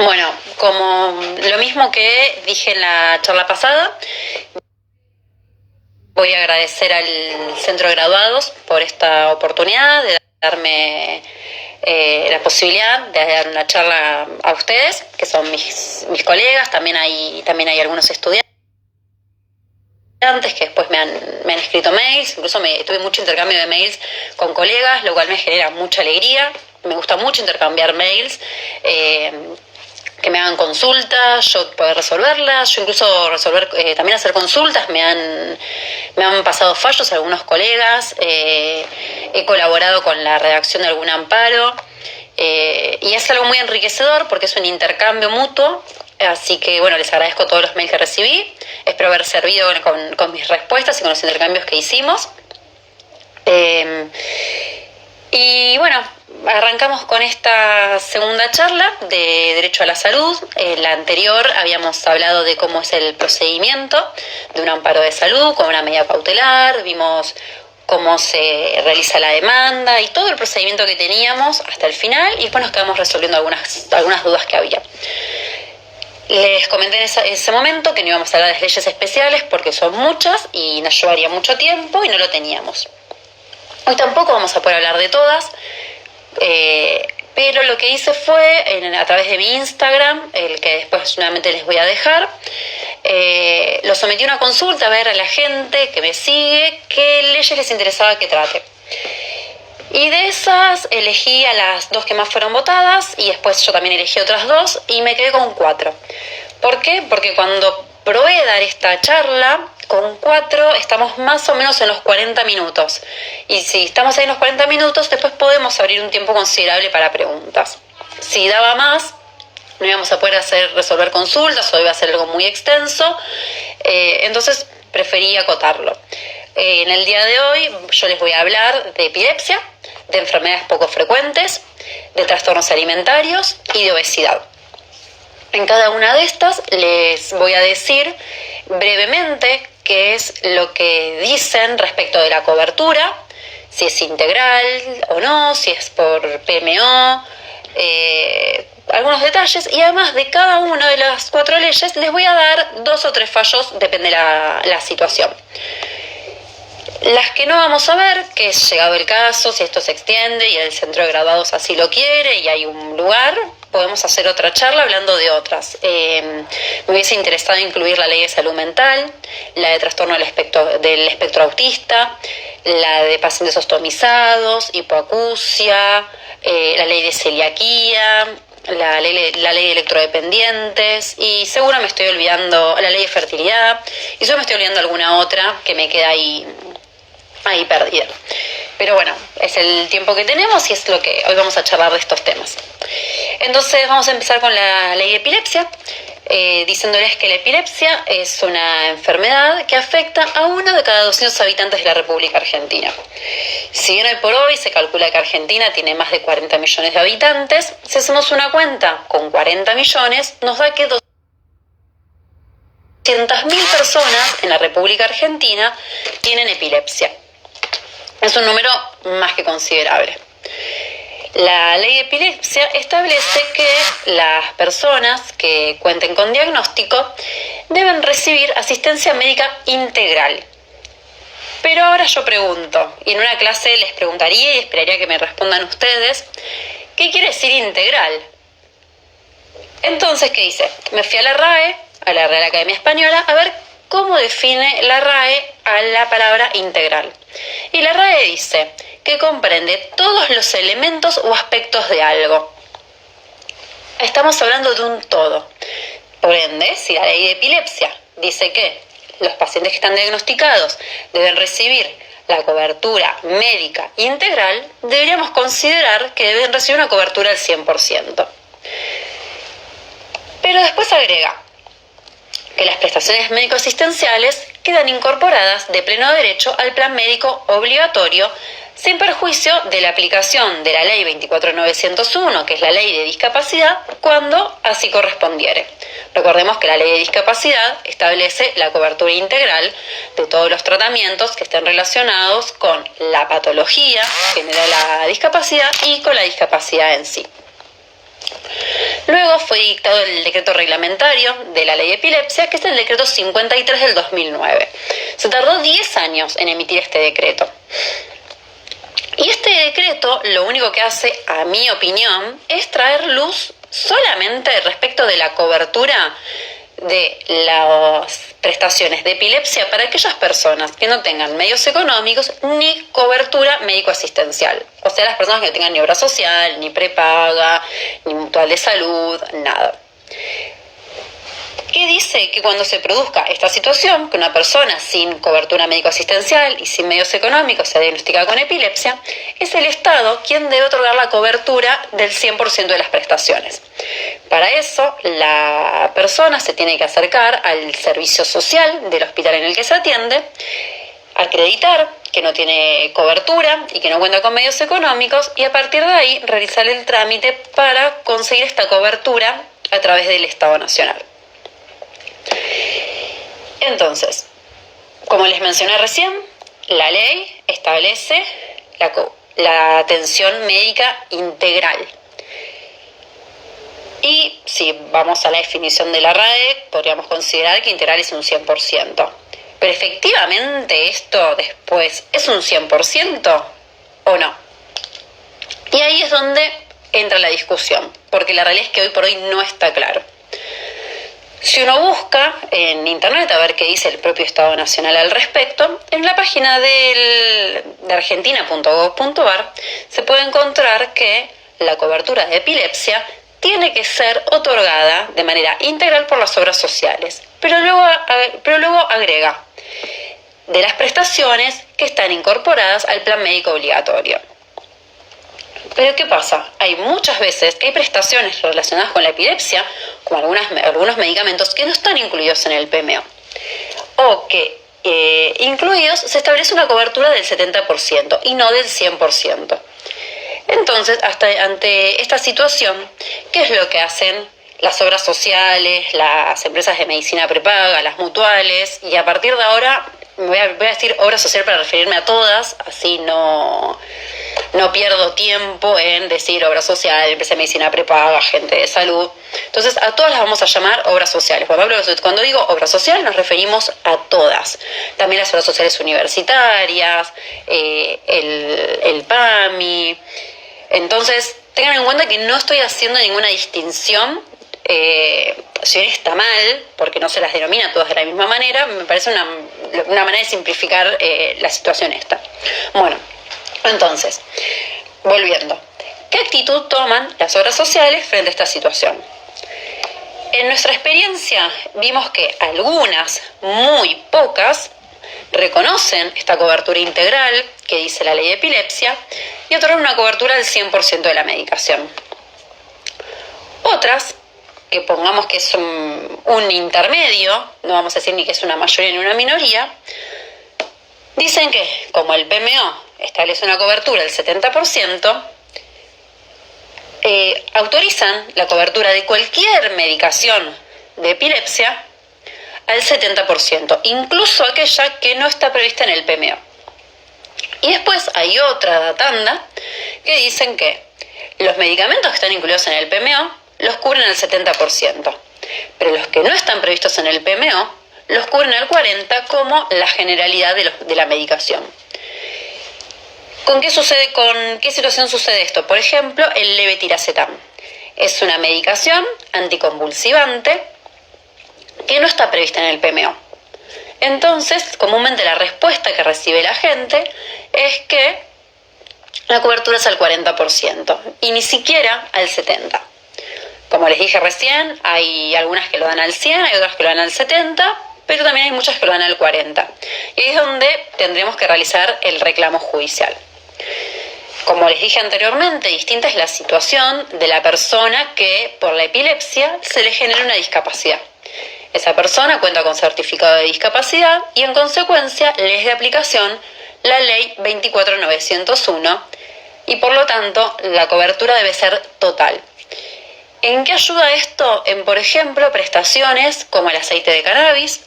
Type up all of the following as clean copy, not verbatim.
Bueno, como lo mismo que dije en la charla pasada, voy a agradecer al Centro de Graduados por esta oportunidad de darme la posibilidad de dar una charla a ustedes, que son mis colegas. También hay algunos estudiantes que después me han escrito mails. Incluso tuve mucho intercambio de mails con colegas, lo cual me genera mucha alegría. Me gusta mucho intercambiar mails, que me hagan consultas, yo poder resolverlas, yo incluso también hacer consultas. Me han pasado fallos algunos colegas, he colaborado con la redacción de algún amparo, y es algo muy enriquecedor porque es un intercambio mutuo. Así que bueno, les agradezco todos los mails que recibí, espero haber servido con mis respuestas y con los intercambios que hicimos. Y bueno, arrancamos con esta segunda charla de Derecho a la Salud. En la anterior habíamos hablado de cómo es el procedimiento de un amparo de salud con una medida cautelar, vimos cómo se realiza la demanda y todo el procedimiento que teníamos hasta el final, y después nos quedamos resolviendo algunas dudas que había. Les comenté en ese momento que no íbamos a hablar de leyes especiales porque son muchas y nos llevaría mucho tiempo y no lo teníamos. Hoy tampoco vamos a poder hablar de todas, pero lo que hice fue, a través de mi Instagram, el que después nuevamente les voy a dejar, lo sometí a una consulta a ver a la gente que me sigue qué leyes les interesaba que trate. Y de esas elegí a las 2 que más fueron votadas, y después yo también elegí otras 2 y me quedé con 4. ¿Por qué? Porque cuando probé dar esta charla, con 4 estamos más o menos en los 40 minutos. Y si estamos ahí en los 40 minutos, después podemos abrir un tiempo considerable para preguntas. Si daba más, no íbamos a poder resolver consultas o iba a ser algo muy extenso, entonces preferí acotarlo. En el día de hoy yo les voy a hablar de epilepsia, de enfermedades poco frecuentes, de trastornos alimentarios y de obesidad. En cada una de estas les voy a decir brevemente qué es lo que dicen respecto de la cobertura, si es integral o no, si es por PMO, algunos detalles, y además de cada una de las 4 leyes les voy a dar 2 o 3 fallos, depende de la situación. Las que no vamos a ver, que es llegado el caso, si esto se extiende y el centro de graduados así lo quiere y hay un lugar, podemos hacer otra charla hablando de otras. Me hubiese interesado incluir la ley de salud mental, la de trastorno del espectro autista, la de pacientes ostomizados, hipoacusia, la ley de celiaquía, la ley de electrodependientes, y seguro me estoy olvidando la ley de fertilidad, y yo me estoy olvidando alguna otra que me queda ahí perdida. Pero bueno, es el tiempo que tenemos y es lo que hoy vamos a charlar de estos temas. Entonces vamos a empezar con la ley de epilepsia, diciéndoles que la epilepsia es una enfermedad que afecta a 1 de cada 200 habitantes de la República Argentina. Si bien hoy por hoy se calcula que Argentina tiene más de 40 millones de habitantes, si hacemos una cuenta con 40 millones, nos da que 200.000 personas en la República Argentina tienen epilepsia. Es un número más que considerable. La ley de epilepsia establece que las personas que cuenten con diagnóstico deben recibir asistencia médica integral. Pero ahora yo pregunto, y en una clase les preguntaría y esperaría que me respondan ustedes, ¿qué quiere decir integral? Entonces, ¿qué hice? Me fui a la RAE, a la Real Academia Española, a ver cómo define la RAE a la palabra integral. Y la RAE dice que comprende todos los elementos o aspectos de algo. Estamos hablando de un todo. Por ende, si la ley de epilepsia dice que los pacientes que están diagnosticados deben recibir la cobertura médica integral, deberíamos considerar que deben recibir una cobertura al 100%. Pero después agrega que las prestaciones médico-asistenciales quedan incorporadas de pleno derecho al plan médico obligatorio, sin perjuicio de la aplicación de la ley 24.901, que es la ley de discapacidad, cuando así correspondiere. Recordemos que la ley de discapacidad establece la cobertura integral de todos los tratamientos que estén relacionados con la patología que genera la discapacidad y con la discapacidad en sí. Luego fue dictado el decreto reglamentario de la ley de epilepsia, que es el decreto 53 del 2009. Se tardó 10 años en emitir este decreto. Y este decreto lo único que hace, a mi opinión, es traer luz solamente respecto de la cobertura de las prestaciones de epilepsia para aquellas personas que no tengan medios económicos ni cobertura médico-asistencial. O sea, las personas que no tengan ni obra social, ni prepaga, ni mutual de salud, nada. ¿Qué dice? Que cuando se produzca esta situación, que una persona sin cobertura médico-asistencial y sin medios económicos sea diagnosticada con epilepsia, es el Estado quien debe otorgar la cobertura del 100% de las prestaciones. Para eso, la persona se tiene que acercar al servicio social del hospital en el que se atiende, acreditar que no tiene cobertura y que no cuenta con medios económicos, y a partir de ahí realizar el trámite para conseguir esta cobertura a través del Estado Nacional. Entonces, como les mencioné recién, la ley establece la atención médica integral. Y si vamos a la definición de la RAE, podríamos considerar que integral es un 100%. Pero efectivamente esto después es un 100% o no. Y ahí es donde entra la discusión, porque la realidad es que hoy por hoy no está claro. Si uno busca en internet a ver qué dice el propio Estado Nacional al respecto, en la página de argentina.gov.ar se puede encontrar que la cobertura de epilepsia tiene que ser otorgada de manera integral por las obras sociales, pero luego agrega de las prestaciones que están incorporadas al plan médico obligatorio. Pero ¿qué pasa? Hay muchas veces que hay prestaciones relacionadas con la epilepsia, como algunos medicamentos que no están incluidos en el PMO, o que incluidos se establece una cobertura del 70% y no del 100%. Entonces, ante esta situación, ¿qué es lo que hacen las obras sociales, las empresas de medicina prepaga, las mutuales? Y a partir de ahora voy a decir obra social para referirme a todas, así no pierdo tiempo en decir obra social, empresa de medicina prepaga, gente de salud. Entonces, a todas las vamos a llamar obras sociales. Cuando digo obra social, nos referimos a todas. También las obras sociales universitarias, el PAMI. Entonces, tengan en cuenta que no estoy haciendo ninguna distinción. Si bien está mal, porque no se las denomina todas de la misma manera, me parece una manera de simplificar la situación esta. Bueno, entonces, volviendo. ¿Qué actitud toman las obras sociales frente a esta situación? En nuestra experiencia vimos que algunas, muy pocas, reconocen esta cobertura integral que dice la ley de epilepsia y otorgan una cobertura del 100% de la medicación. Otras, que pongamos que es un intermedio, no vamos a decir ni que es una mayoría ni una minoría, dicen que como el PMO establece una cobertura del 70%, autorizan la cobertura de cualquier medicación de epilepsia al 70%, incluso aquella que no está prevista en el PMO. Y después hay otra tanda que dicen que los medicamentos que están incluidos en el PMO los cubren al 70%, pero los que no están previstos en el PMO los cubren al 40% como la generalidad de la medicación. ¿Con qué situación sucede esto? Por ejemplo, el levetiracetam. Es una medicación anticonvulsivante que no está prevista en el PMO. Entonces, comúnmente la respuesta que recibe la gente es que la cobertura es al 40% y ni siquiera al 70%. Como les dije recién, hay algunas que lo dan al 100%, hay otras que lo dan al 70%, pero también hay muchas que lo dan al 40%. Y ahí es donde tendremos que realizar el reclamo judicial. Como les dije anteriormente, distinta es la situación de la persona que por la epilepsia se le genera una discapacidad. Esa persona cuenta con certificado de discapacidad y en consecuencia le es de aplicación la ley 24901 y por lo tanto la cobertura debe ser total. ¿En qué ayuda esto? En, por ejemplo, prestaciones como el aceite de cannabis,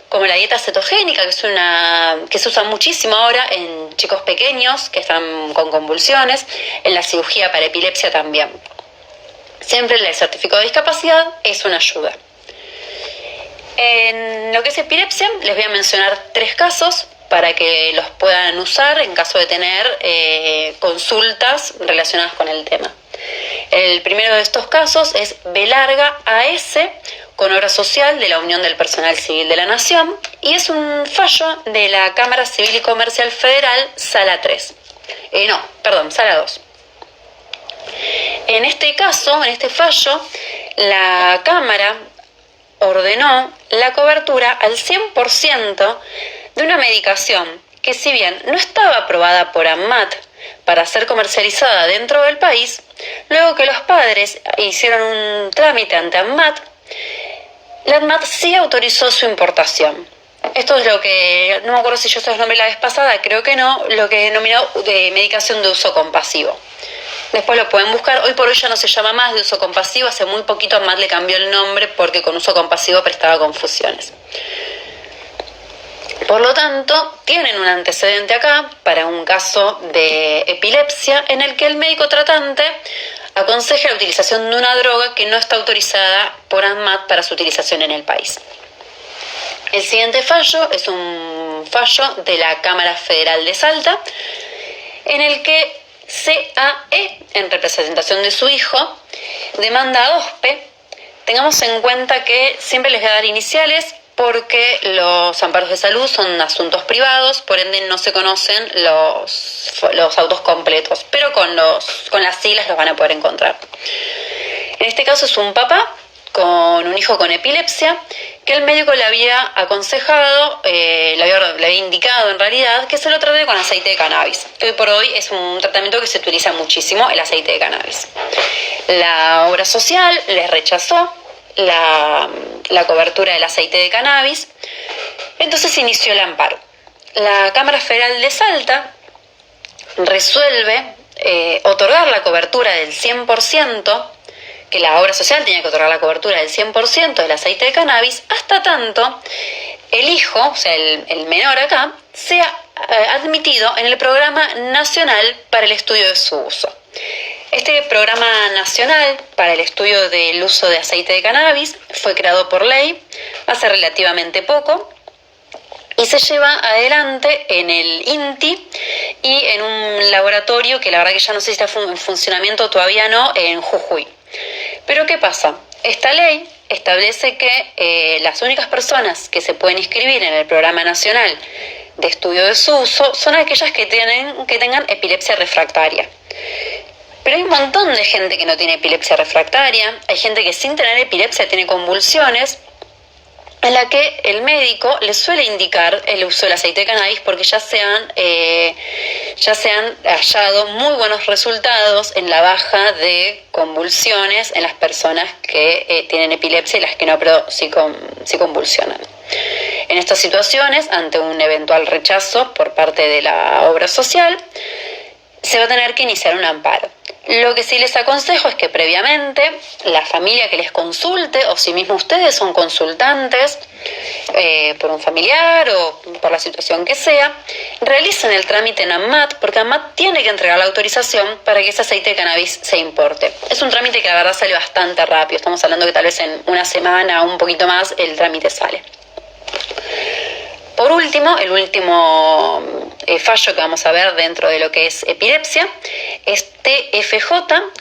como la dieta cetogénica, que se usa muchísimo ahora en chicos pequeños que están con convulsiones, en la cirugía para epilepsia también. siempre el certificado de discapacidad es una ayuda. En lo que es epilepsia, les voy a mencionar 3 casos para que los puedan usar en caso de tener consultas relacionadas con el tema. El primero de estos casos es B larga AS con obra social de la Unión del Personal Civil de la Nación y es un fallo de la Cámara Civil y Comercial Federal, Sala 3. Sala 2. En este caso, en este fallo, la Cámara ordenó la cobertura al 100% de una medicación que, si bien no estaba aprobada por ANMAT para ser comercializada dentro del país, luego que los padres hicieron un trámite ante ANMAT, la ANMAT sí autorizó su importación. Esto es lo que, no me acuerdo si yo se los nombré la vez pasada, creo que no, lo que denominó de medicación de uso compasivo. Después lo pueden buscar, hoy por hoy ya no se llama más de uso compasivo, hace muy poquito ANMAT le cambió el nombre porque con uso compasivo prestaba confusiones. Por lo tanto, tienen un antecedente acá para un caso de epilepsia en el que el médico tratante aconseja la utilización de una droga que no está autorizada por ANMAT para su utilización en el país. El siguiente fallo es un fallo de la Cámara Federal de Salta, en el que CAE, en representación de su hijo, demanda a OSPE. Tengamos en cuenta que siempre les voy a dar iniciales porque los amparos de salud son asuntos privados, por ende no se conocen los autos completos, pero con las siglas los van a poder encontrar. En este caso es un papá con un hijo con epilepsia, que el médico le había aconsejado, le había indicado en realidad, que se lo trate con aceite de cannabis. Hoy por hoy es un tratamiento que se utiliza muchísimo, el aceite de cannabis. La obra social les rechazó la cobertura del aceite de cannabis, entonces inició el amparo. La Cámara Federal de Salta resuelve otorgar la cobertura del 100%, que la obra social tenía que otorgar la cobertura del 100% del aceite de cannabis, hasta tanto el hijo, o sea, el menor acá, sea admitido en el Programa Nacional para el Estudio de su Uso. Este Programa Nacional para el Estudio del Uso de Aceite de Cannabis fue creado por ley hace relativamente poco y se lleva adelante en el INTI y en un laboratorio que la verdad que ya no sé si está en funcionamiento, todavía no, en Jujuy. Pero ¿qué pasa? Esta ley establece que las únicas personas que se pueden inscribir en el Programa Nacional de Estudio de su Uso son aquellas que tengan epilepsia refractaria. Pero hay un montón de gente que no tiene epilepsia refractaria, hay gente que sin tener epilepsia tiene convulsiones, en la que el médico les suele indicar el uso del aceite de cannabis porque ya se han hallado muy buenos resultados en la baja de convulsiones en las personas que tienen epilepsia y las que no, pero sí convulsionan. En estas situaciones, ante un eventual rechazo por parte de la obra social, se va a tener que iniciar un amparo. Lo que sí les aconsejo es que previamente la familia que les consulte, o si mismo ustedes son consultantes por un familiar o por la situación que sea, realicen el trámite en ANMAT, porque ANMAT tiene que entregar la autorización para que ese aceite de cannabis se importe. Es un trámite que la verdad sale bastante rápido, estamos hablando que tal vez en una semana o un poquito más el trámite sale. Por último, el último fallo que vamos a ver dentro de lo que es epilepsia es TFJ,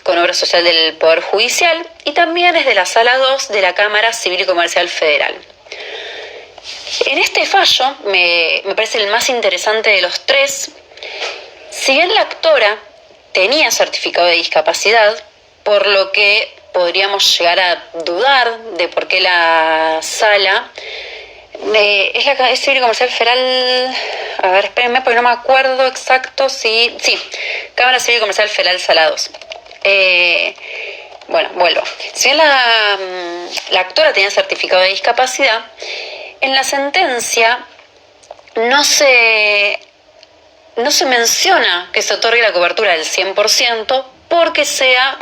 con obra social del Poder Judicial, y también es de la Sala 2 de la Cámara Civil y Comercial Federal. En este fallo, me parece el más interesante de los 3, si bien la actora tenía certificado de discapacidad, por lo que podríamos llegar a dudar de por qué la sala... es Civil y Comercial Federal, a ver, espérenme porque no me acuerdo exacto sí, Cámara Civil y Comercial Federal Sala 2. Bueno, vuelvo. Si bien la actora tenía certificado de discapacidad, en la sentencia no se menciona que se otorgue la cobertura del 100% porque sea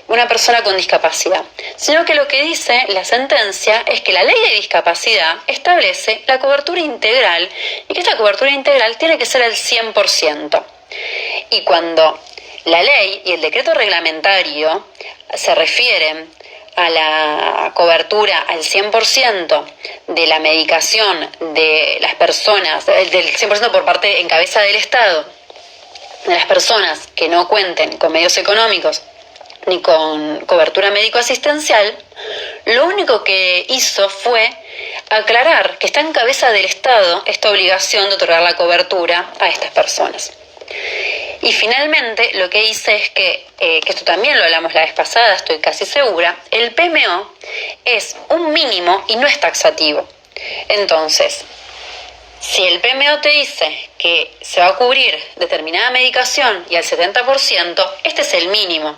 una persona con discapacidad, sino que lo que dice la sentencia es que la ley de discapacidad establece la cobertura integral y que esta cobertura integral tiene que ser el 100%. Y cuando La ley y el decreto reglamentario se refieren a la cobertura al 100% de la medicación de las personas, del 100% por parte en cabeza del Estado, de las personas que no cuenten con medios económicos ni con cobertura médico-asistencial. Lo único que hizo fue aclarar que está en cabeza del Estado esta obligación de otorgar la cobertura a estas personas. Y finalmente lo que hice es que esto también lo hablamos la vez pasada, estoy casi segura, el PMO es un mínimo y no es taxativo. Entonces, si el PMO te dice que se va a cubrir determinada medicación y al 70%, este es el mínimo.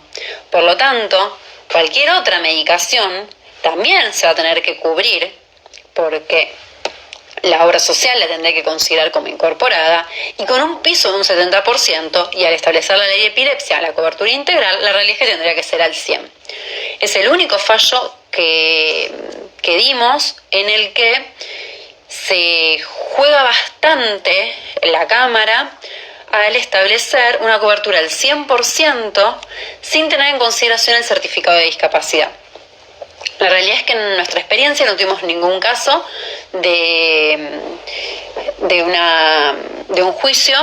Por lo tanto, cualquier otra medicación también se va a tener que cubrir porque la obra social la tendré que considerar como incorporada y con un piso de un 70%, y al establecer la ley de epilepsia, la cobertura integral, la realidad es que tendría que ser al 100%. Es el único fallo que dimos en el que se juega bastante la Cámara al establecer una cobertura al 100% sin tener en consideración el certificado de discapacidad. La realidad es que en nuestra experiencia no tuvimos ningún caso de un juicio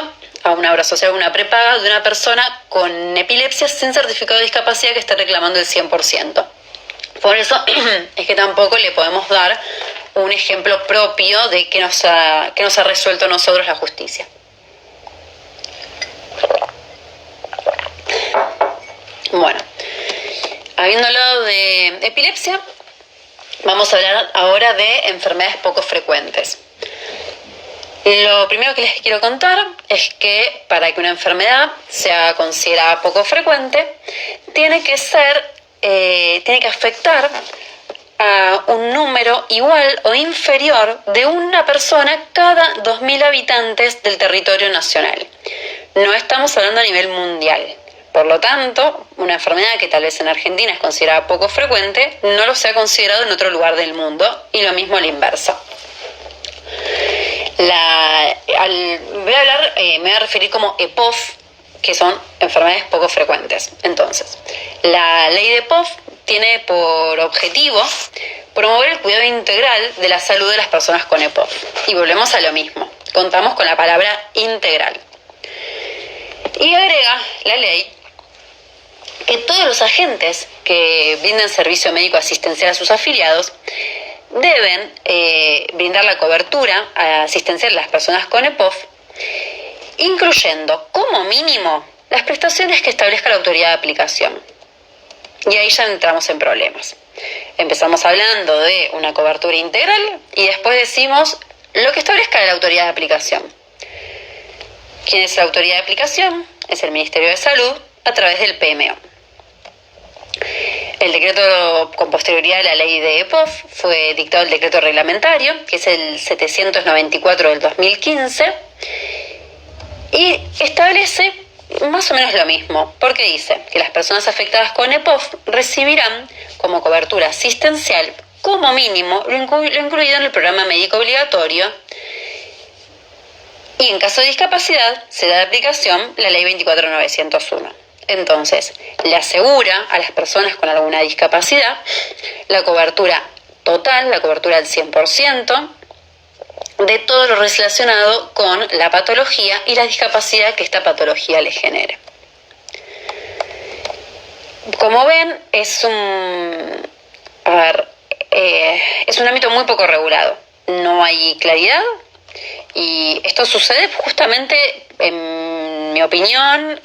a una obra social, una prepaga de una persona con epilepsia sin certificado de discapacidad que está reclamando el 100%. Por eso es que tampoco le podemos dar un ejemplo propio de que nos ha resuelto a nosotros la justicia. Bueno, habiendo hablado de epilepsia, vamos a hablar ahora de enfermedades poco frecuentes. Lo primero que les quiero contar es que para que una enfermedad sea considerada poco frecuente, tiene que afectar a un número igual o inferior de una persona cada 2.000 habitantes del territorio nacional. No estamos hablando a nivel mundial. Por lo tanto, una enfermedad que tal vez en Argentina es considerada poco frecuente, no lo sea considerado en otro lugar del mundo, y lo mismo a la inversa. Me voy a referir como EPOF, que son enfermedades poco frecuentes. Entonces, la ley de EPOF tiene por objetivo promover el cuidado integral de la salud de las personas con EPOF. Y volvemos a lo mismo, contamos con la palabra integral. Y agrega la ley que todos los agentes que brinden servicio médico asistencial a sus afiliados deben brindar la cobertura asistencial a las personas con EPOF, incluyendo como mínimo las prestaciones que establezca la autoridad de aplicación. Y ahí ya entramos en problemas. Empezamos hablando de una cobertura integral y después decimos lo que establezca la autoridad de aplicación. ¿Quién es la autoridad de aplicación? Es el Ministerio de Salud a través del PMO. El decreto con posterioridad de la ley de EPOF fue dictado el decreto reglamentario, que es el 794 del 2015, y establece más o menos lo mismo, porque dice que las personas afectadas con EPOF recibirán como cobertura asistencial como mínimo lo incluido en el programa médico obligatorio, y en caso de discapacidad se da de aplicación la ley 24.901. Entonces, le asegura a las personas con alguna discapacidad la cobertura total, la cobertura al 100%, de todo lo relacionado con la patología y la discapacidad que esta patología le genere. Como ven, es un ámbito muy poco regulado. No hay claridad y esto sucede justamente, en mi opinión,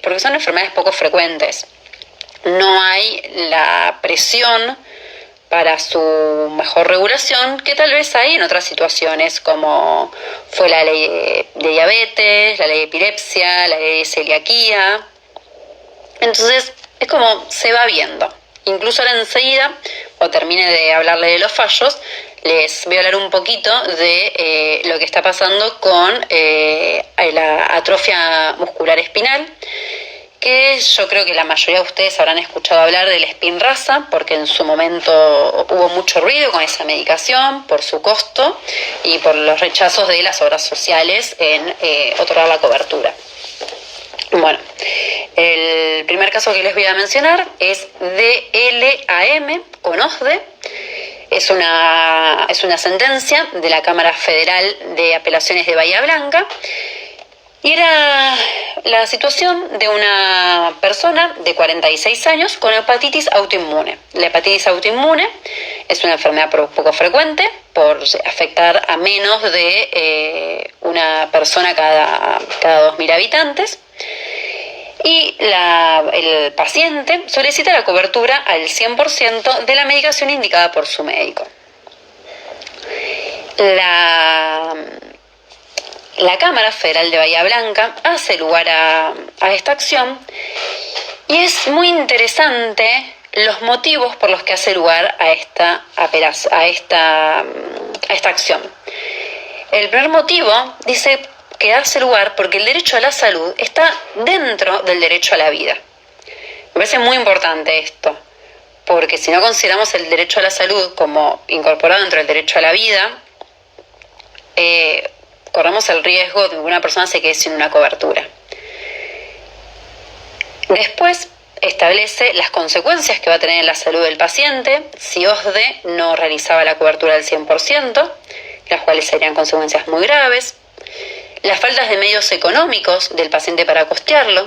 porque son enfermedades poco frecuentes. No hay la presión para su mejor regulación que tal vez hay en otras situaciones, como fue la ley de diabetes, la ley de epilepsia, la ley de celiaquía. Entonces, es como se va viendo. Incluso ahora enseguida, cuando termine de hablarle de los fallos, les voy a hablar un poquito de lo que está pasando con la atrofia muscular espinal, que yo creo que la mayoría de ustedes habrán escuchado hablar del Spinraza, porque en su momento hubo mucho ruido con esa medicación por su costo y por los rechazos de las obras sociales en otorgar la cobertura. Bueno, El primer caso que les voy a mencionar es DLAM con OSDE. Es una sentencia de la Cámara Federal de Apelaciones de Bahía Blanca. Y era la situación de una persona de 46 años con hepatitis autoinmune. La hepatitis autoinmune es una enfermedad poco frecuente por afectar a menos de una persona cada 2.000 habitantes. Y el paciente solicita la cobertura al 100% de la medicación indicada por su médico. La Cámara Federal de Bahía Blanca hace lugar a esta acción y es muy interesante los motivos por los que hace lugar a esta acción. El primer motivo dice que hace lugar porque el derecho a la salud está dentro del derecho a la vida. Me parece muy importante esto, porque si no consideramos el derecho a la salud como incorporado dentro del derecho a la vida, corremos el riesgo de que una persona se quede sin una cobertura. Después establece las consecuencias que va a tener en la salud del paciente si OSDE no realizaba la cobertura al 100%, las cuales serían consecuencias muy graves. Las faltas de medios económicos del paciente para costearlo.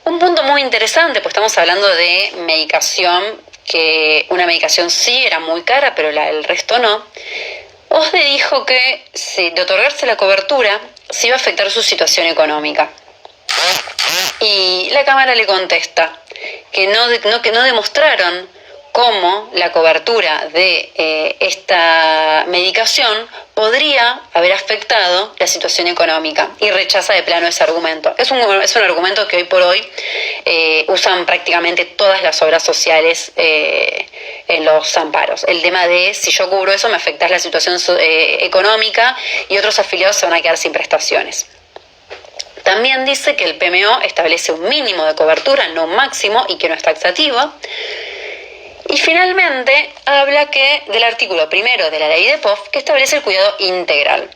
Un punto muy interesante, pues estamos hablando de medicación, que una medicación sí era muy cara, pero el resto no. OSDE dijo que de otorgarse la cobertura se iba a afectar su situación económica. Y la Cámara le contesta que no demostraron cómo la cobertura de esta medicación podría haber afectado la situación económica y rechaza de plano ese argumento. Es un argumento que hoy por hoy usan prácticamente todas las obras sociales en los amparos. El tema de si yo cubro eso me afecta la situación económica y otros afiliados se van a quedar sin prestaciones. También dice que el PMO establece un mínimo de cobertura, no un máximo, y que no es taxativo. Y finalmente habla del artículo primero de la ley de POF que establece el cuidado integral.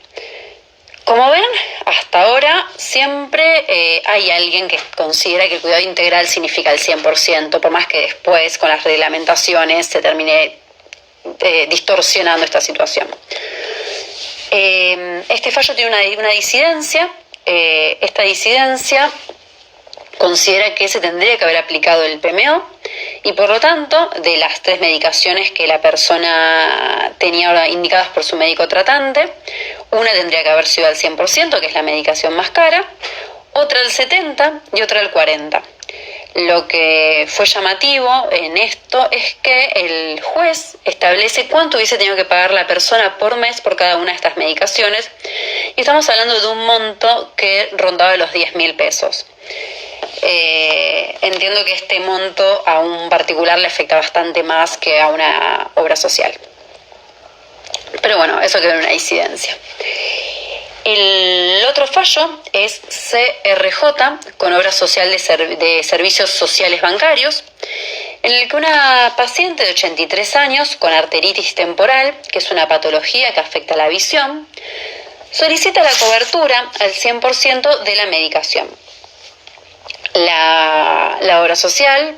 Como ven, hasta ahora siempre hay alguien que considera que el cuidado integral significa el 100%, por más que después con las reglamentaciones se termine distorsionando esta situación. Este fallo tiene una disidencia. Esta disidencia considera que se tendría que haber aplicado el PMO y por lo tanto de las 3 medicaciones que la persona tenía ahora indicadas por su médico tratante, una tendría que haber sido al 100%, que es la medicación más cara, otra al 70% y otra al 40%. Lo que fue llamativo en esto es que el juez establece cuánto hubiese tenido que pagar la persona por mes por cada una de estas medicaciones y estamos hablando de un monto que rondaba los 10.000 pesos. Entiendo que este monto a un particular le afecta bastante más que a una obra social. Pero bueno, eso quedó en una disidencia. El otro fallo es CRJ, con obra social de servicios sociales bancarios, en el que una paciente de 83 años con arteritis temporal, que es una patología que afecta la visión, solicita la cobertura al 100% de la medicación. La obra social,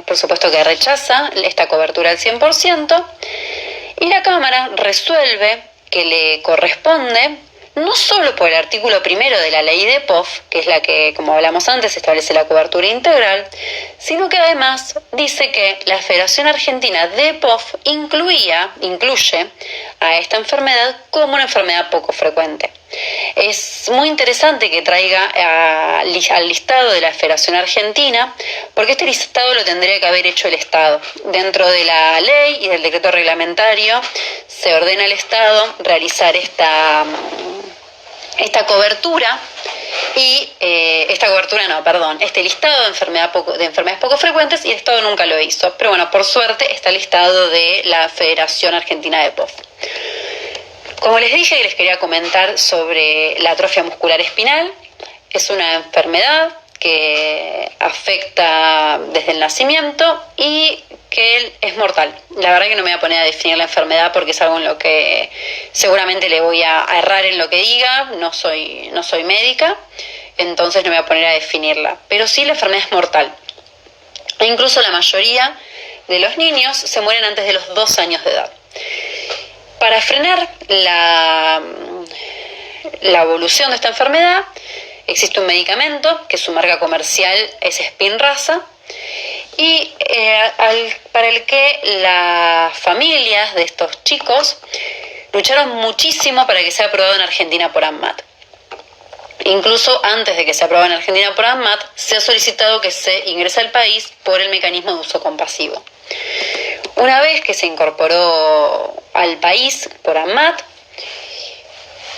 por supuesto que rechaza esta cobertura al 100%, y la Cámara resuelve que le corresponde no solo por el artículo primero de la ley de POF, que es la que, como hablamos antes, establece la cobertura integral, sino que además dice que la Federación Argentina de POF incluye a esta enfermedad como una enfermedad poco frecuente. Es muy interesante que traiga al listado de la Federación Argentina, porque este listado lo tendría que haber hecho el Estado. Dentro de la ley y del decreto reglamentario se ordena al Estado realizar esta cobertura y este listado de enfermedades poco frecuentes, y el Estado nunca lo hizo. Pero bueno, por suerte está el listado de la Federación Argentina de POF. Como les dije, les quería comentar sobre la atrofia muscular espinal. Es una enfermedad que afecta desde el nacimiento y que es mortal. La verdad que no me voy a poner a definir la enfermedad porque es algo en lo que seguramente le voy a errar en lo que diga. No soy médica. entonces no me voy a poner a definirla. Pero sí la enfermedad es mortal. E incluso la mayoría de los niños se mueren antes de los 2 años de edad. Para frenar la evolución de esta enfermedad, existe un medicamento que su marca comercial es Spinraza y para el que las familias de estos chicos lucharon muchísimo para que sea aprobado en Argentina por ANMAT. Incluso antes de que se apruebe en Argentina por ANMAT, se ha solicitado que se ingrese al país por el mecanismo de uso compasivo. Una vez que se incorporó al país por ANMAT,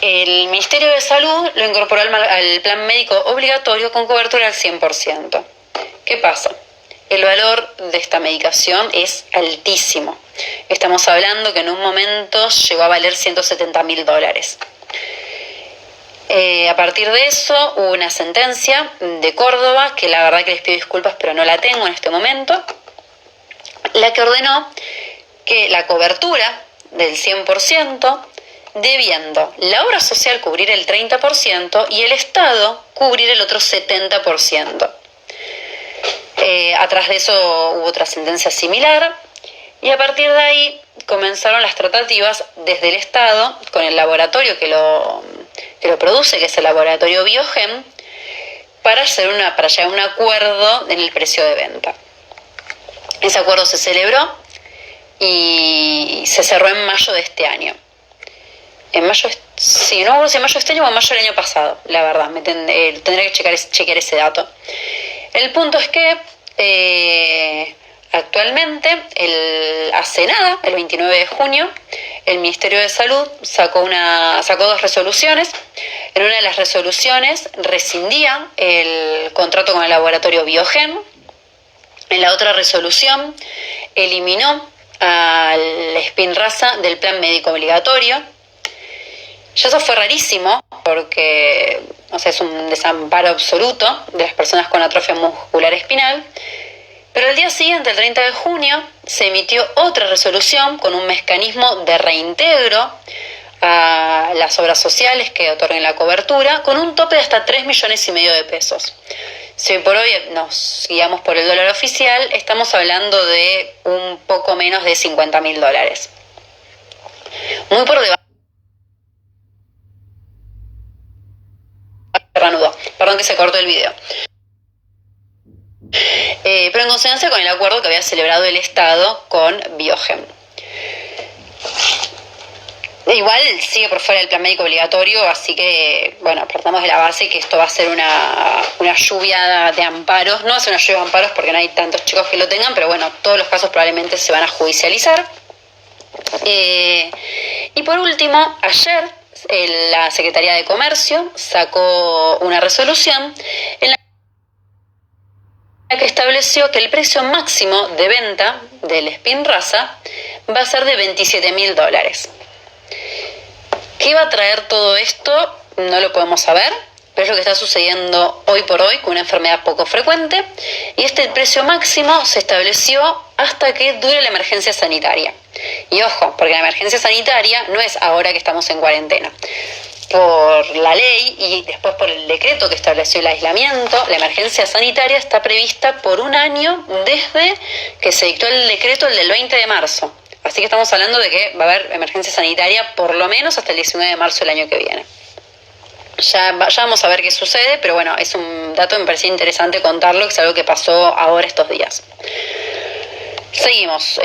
el Ministerio de Salud lo incorporó al plan médico obligatorio con cobertura al 100%. ¿Qué pasa? El valor de esta medicación es altísimo. Estamos hablando que en un momento llegó a valer $170.000. A partir de eso hubo una sentencia de Córdoba, que la verdad que les pido disculpas, pero no la tengo en este momento, la que ordenó que la cobertura del 100%, debiendo la obra social cubrir el 30% y el Estado cubrir el otro 70%. Atrás de eso hubo otra sentencia similar y a partir de ahí comenzaron las tratativas desde el Estado con el laboratorio que lo produce, que es el laboratorio Biogen, para llegar a un acuerdo en el precio de venta. Ese acuerdo se celebró y se cerró en mayo de este año. En mayo, sí, no recuerdo si en mayo de este año o en mayo del año pasado, la verdad, tendré que chequear ese dato. El punto es que actualmente, hace nada, el 29 de junio, el Ministerio de Salud sacó 2 resoluciones. En una de las resoluciones rescindía el contrato con el laboratorio Biogen. En la otra resolución eliminó al Spinraza del plan médico obligatorio. Ya eso fue rarísimo porque es un desamparo absoluto de las personas con atrofia muscular espinal. Pero el día siguiente, el 30 de junio, se emitió otra resolución con un mecanismo de reintegro a las obras sociales que otorguen la cobertura, con un tope de hasta 3,5 millones de pesos. Si hoy por hoy nos guiamos por el dólar oficial, estamos hablando de un poco menos de $50.000. Muy por debajo. Perdón que se cortó el video. Pero en consonancia con el acuerdo que había celebrado el Estado con Biogen. Igual sigue por fuera del plan médico obligatorio, así que, bueno, partamos de la base que esto va a ser una lluvia de amparos. No va a ser una lluvia de amparos porque no hay tantos chicos que lo tengan, pero bueno, todos los casos probablemente se van a judicializar. Y por último, ayer la Secretaría de Comercio sacó una resolución en la que estableció que el precio máximo de venta del Spinraza va a ser de $27.000. ¿Qué va a traer todo esto? No lo podemos saber, pero es lo que está sucediendo hoy por hoy con una enfermedad poco frecuente, y este precio máximo se estableció hasta que dure la emergencia sanitaria. Y ojo, porque la emergencia sanitaria no es ahora que estamos en cuarentena. Por la ley y después por el decreto que estableció el aislamiento, la emergencia sanitaria está prevista por 1 año desde que se dictó el decreto, el del 20 de marzo. Así que estamos hablando de que va a haber emergencia sanitaria por lo menos hasta el 19 de marzo del año que viene. Ya vamos a ver qué sucede, pero bueno, es un dato que me parecía interesante contarlo, que es algo que pasó ahora estos días. Seguimos,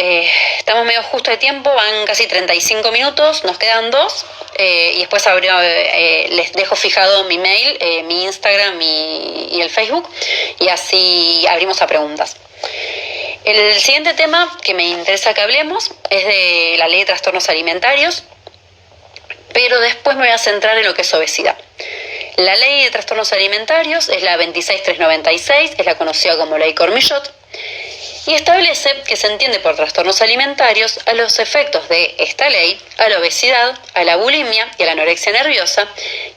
estamos medio justo de tiempo, van casi 35 minutos, nos quedan 2 y después les dejo fijado mi mail, mi Instagram y el Facebook, y así abrimos a preguntas. El siguiente tema que me interesa que hablemos es de la ley de trastornos alimentarios, pero después me voy a centrar en lo que es obesidad. La ley de trastornos alimentarios es la 26396, es la conocida como ley Cormillot, y establece que se entiende por trastornos alimentarios a los efectos de esta ley, a la obesidad, a la bulimia y a la anorexia nerviosa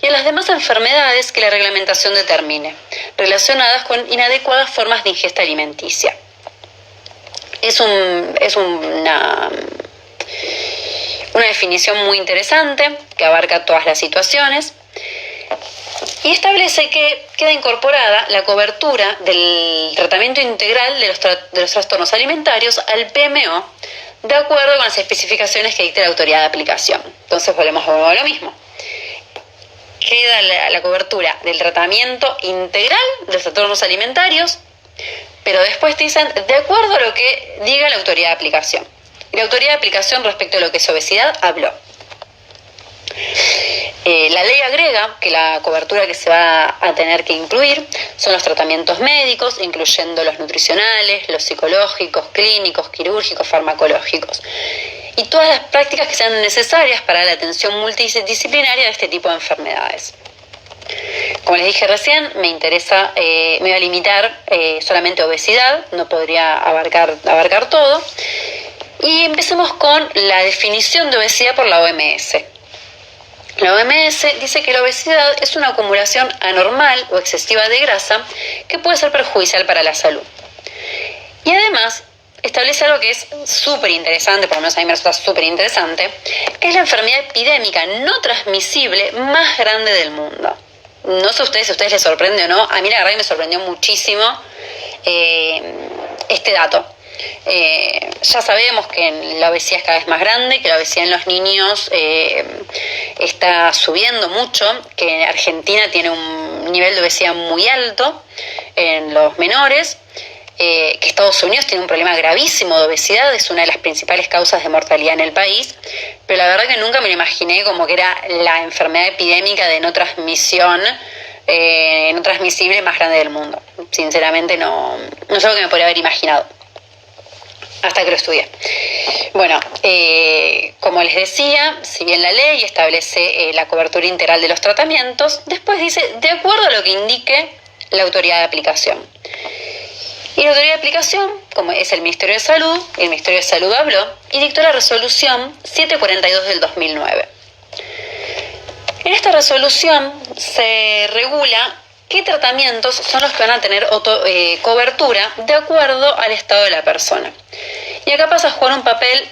y a las demás enfermedades que la reglamentación determine, relacionadas con inadecuadas formas de ingesta alimenticia. Es una definición muy interesante que abarca todas las situaciones. Y establece que queda incorporada la cobertura del tratamiento integral de los trastornos alimentarios al PMO, de acuerdo con las especificaciones que dicte la autoridad de aplicación. Entonces volvemos a lo mismo. Queda la cobertura del tratamiento integral de los trastornos alimentarios, pero después te dicen de acuerdo a lo que diga la autoridad de aplicación. Y la autoridad de aplicación respecto a lo que es obesidad habló. La ley agrega que la cobertura que se va a tener que incluir son los tratamientos médicos, incluyendo los nutricionales, los psicológicos, clínicos, quirúrgicos, farmacológicos, y todas las prácticas que sean necesarias para la atención multidisciplinaria de este tipo de enfermedades. Como les dije recién, me voy a limitar solamente a obesidad, no podría abarcar todo. Y empecemos con la definición de obesidad por la OMS. La OMS dice que la obesidad es una acumulación anormal o excesiva de grasa que puede ser perjudicial para la salud. Y además establece algo que es súper interesante, por lo menos a mí me resulta súper interesante, que es la enfermedad epidémica no transmisible más grande del mundo. No sé si a ustedes les sorprende o no, a mí la verdad que me sorprendió muchísimo este dato. Ya sabemos que la obesidad es cada vez más grande, que la obesidad en los niños está subiendo mucho, que Argentina tiene un nivel de obesidad muy alto en los menores, que Estados Unidos tiene un problema gravísimo de obesidad, es una de las principales causas de mortalidad en el país, pero la verdad que nunca me lo imaginé como que era la enfermedad epidémica de no transmisible más grande del mundo. Sinceramente no es algo que me podría haber imaginado hasta que lo estudié. Bueno, como les decía, si bien la ley establece la cobertura integral de los tratamientos, después dice, de acuerdo a lo que indique la autoridad de aplicación. Y la autoridad de aplicación, como es el Ministerio de Salud, el Ministerio de Salud habló y dictó la resolución 742 del 2009. En esta resolución se regula qué tratamientos son los que van a tener cobertura de acuerdo al estado de la persona. Y acá pasa a jugar un papel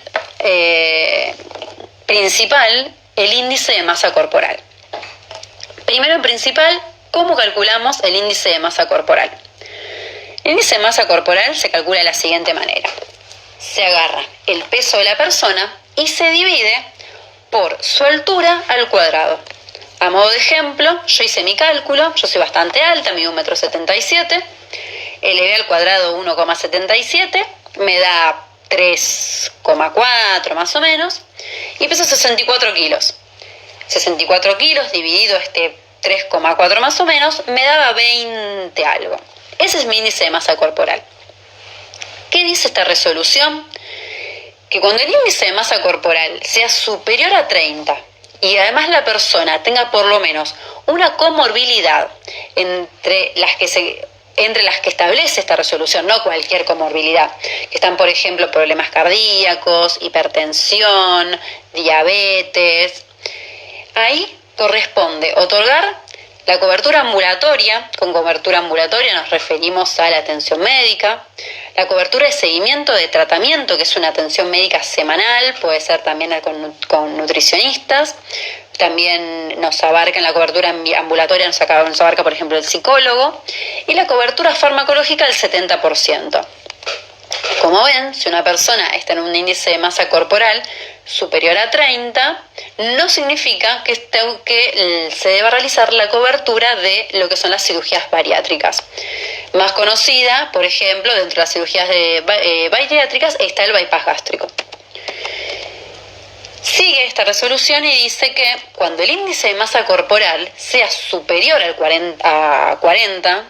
principal el índice de masa corporal. Primero en principal, ¿cómo calculamos el índice de masa corporal? El índice de masa corporal se calcula de la siguiente manera. Se agarra el peso de la persona y se divide por su altura al cuadrado. A modo de ejemplo, yo hice mi cálculo, yo soy bastante alta, mido 1,77 m, elevé al cuadrado 1,77, me da 3,4 más o menos, y peso 64 kilos. 64 kilos dividido 3,4 más o menos, me daba 20 algo. Ese es mi índice de masa corporal. ¿Qué dice esta resolución? Que cuando el índice de masa corporal sea superior a 30 y además la persona tenga por lo menos una comorbilidad entre las que establece esta resolución, no cualquier comorbilidad, que están, por ejemplo, problemas cardíacos, hipertensión, diabetes, ahí corresponde otorgar la cobertura ambulatoria. Con cobertura ambulatoria nos referimos a la atención médica, la cobertura de seguimiento de tratamiento, que es una atención médica semanal, puede ser también con nutricionistas, también nos abarca en la cobertura ambulatoria, nos abarca por ejemplo el psicólogo, y la cobertura farmacológica del 70%. Como ven, si una persona está en un índice de masa corporal superior a 30, no significa que se deba realizar la cobertura de lo que son las cirugías bariátricas. Más conocida, por ejemplo, dentro de las cirugías bariátricas está el bypass gástrico. Sigue esta resolución y dice que cuando el índice de masa corporal sea superior a 40,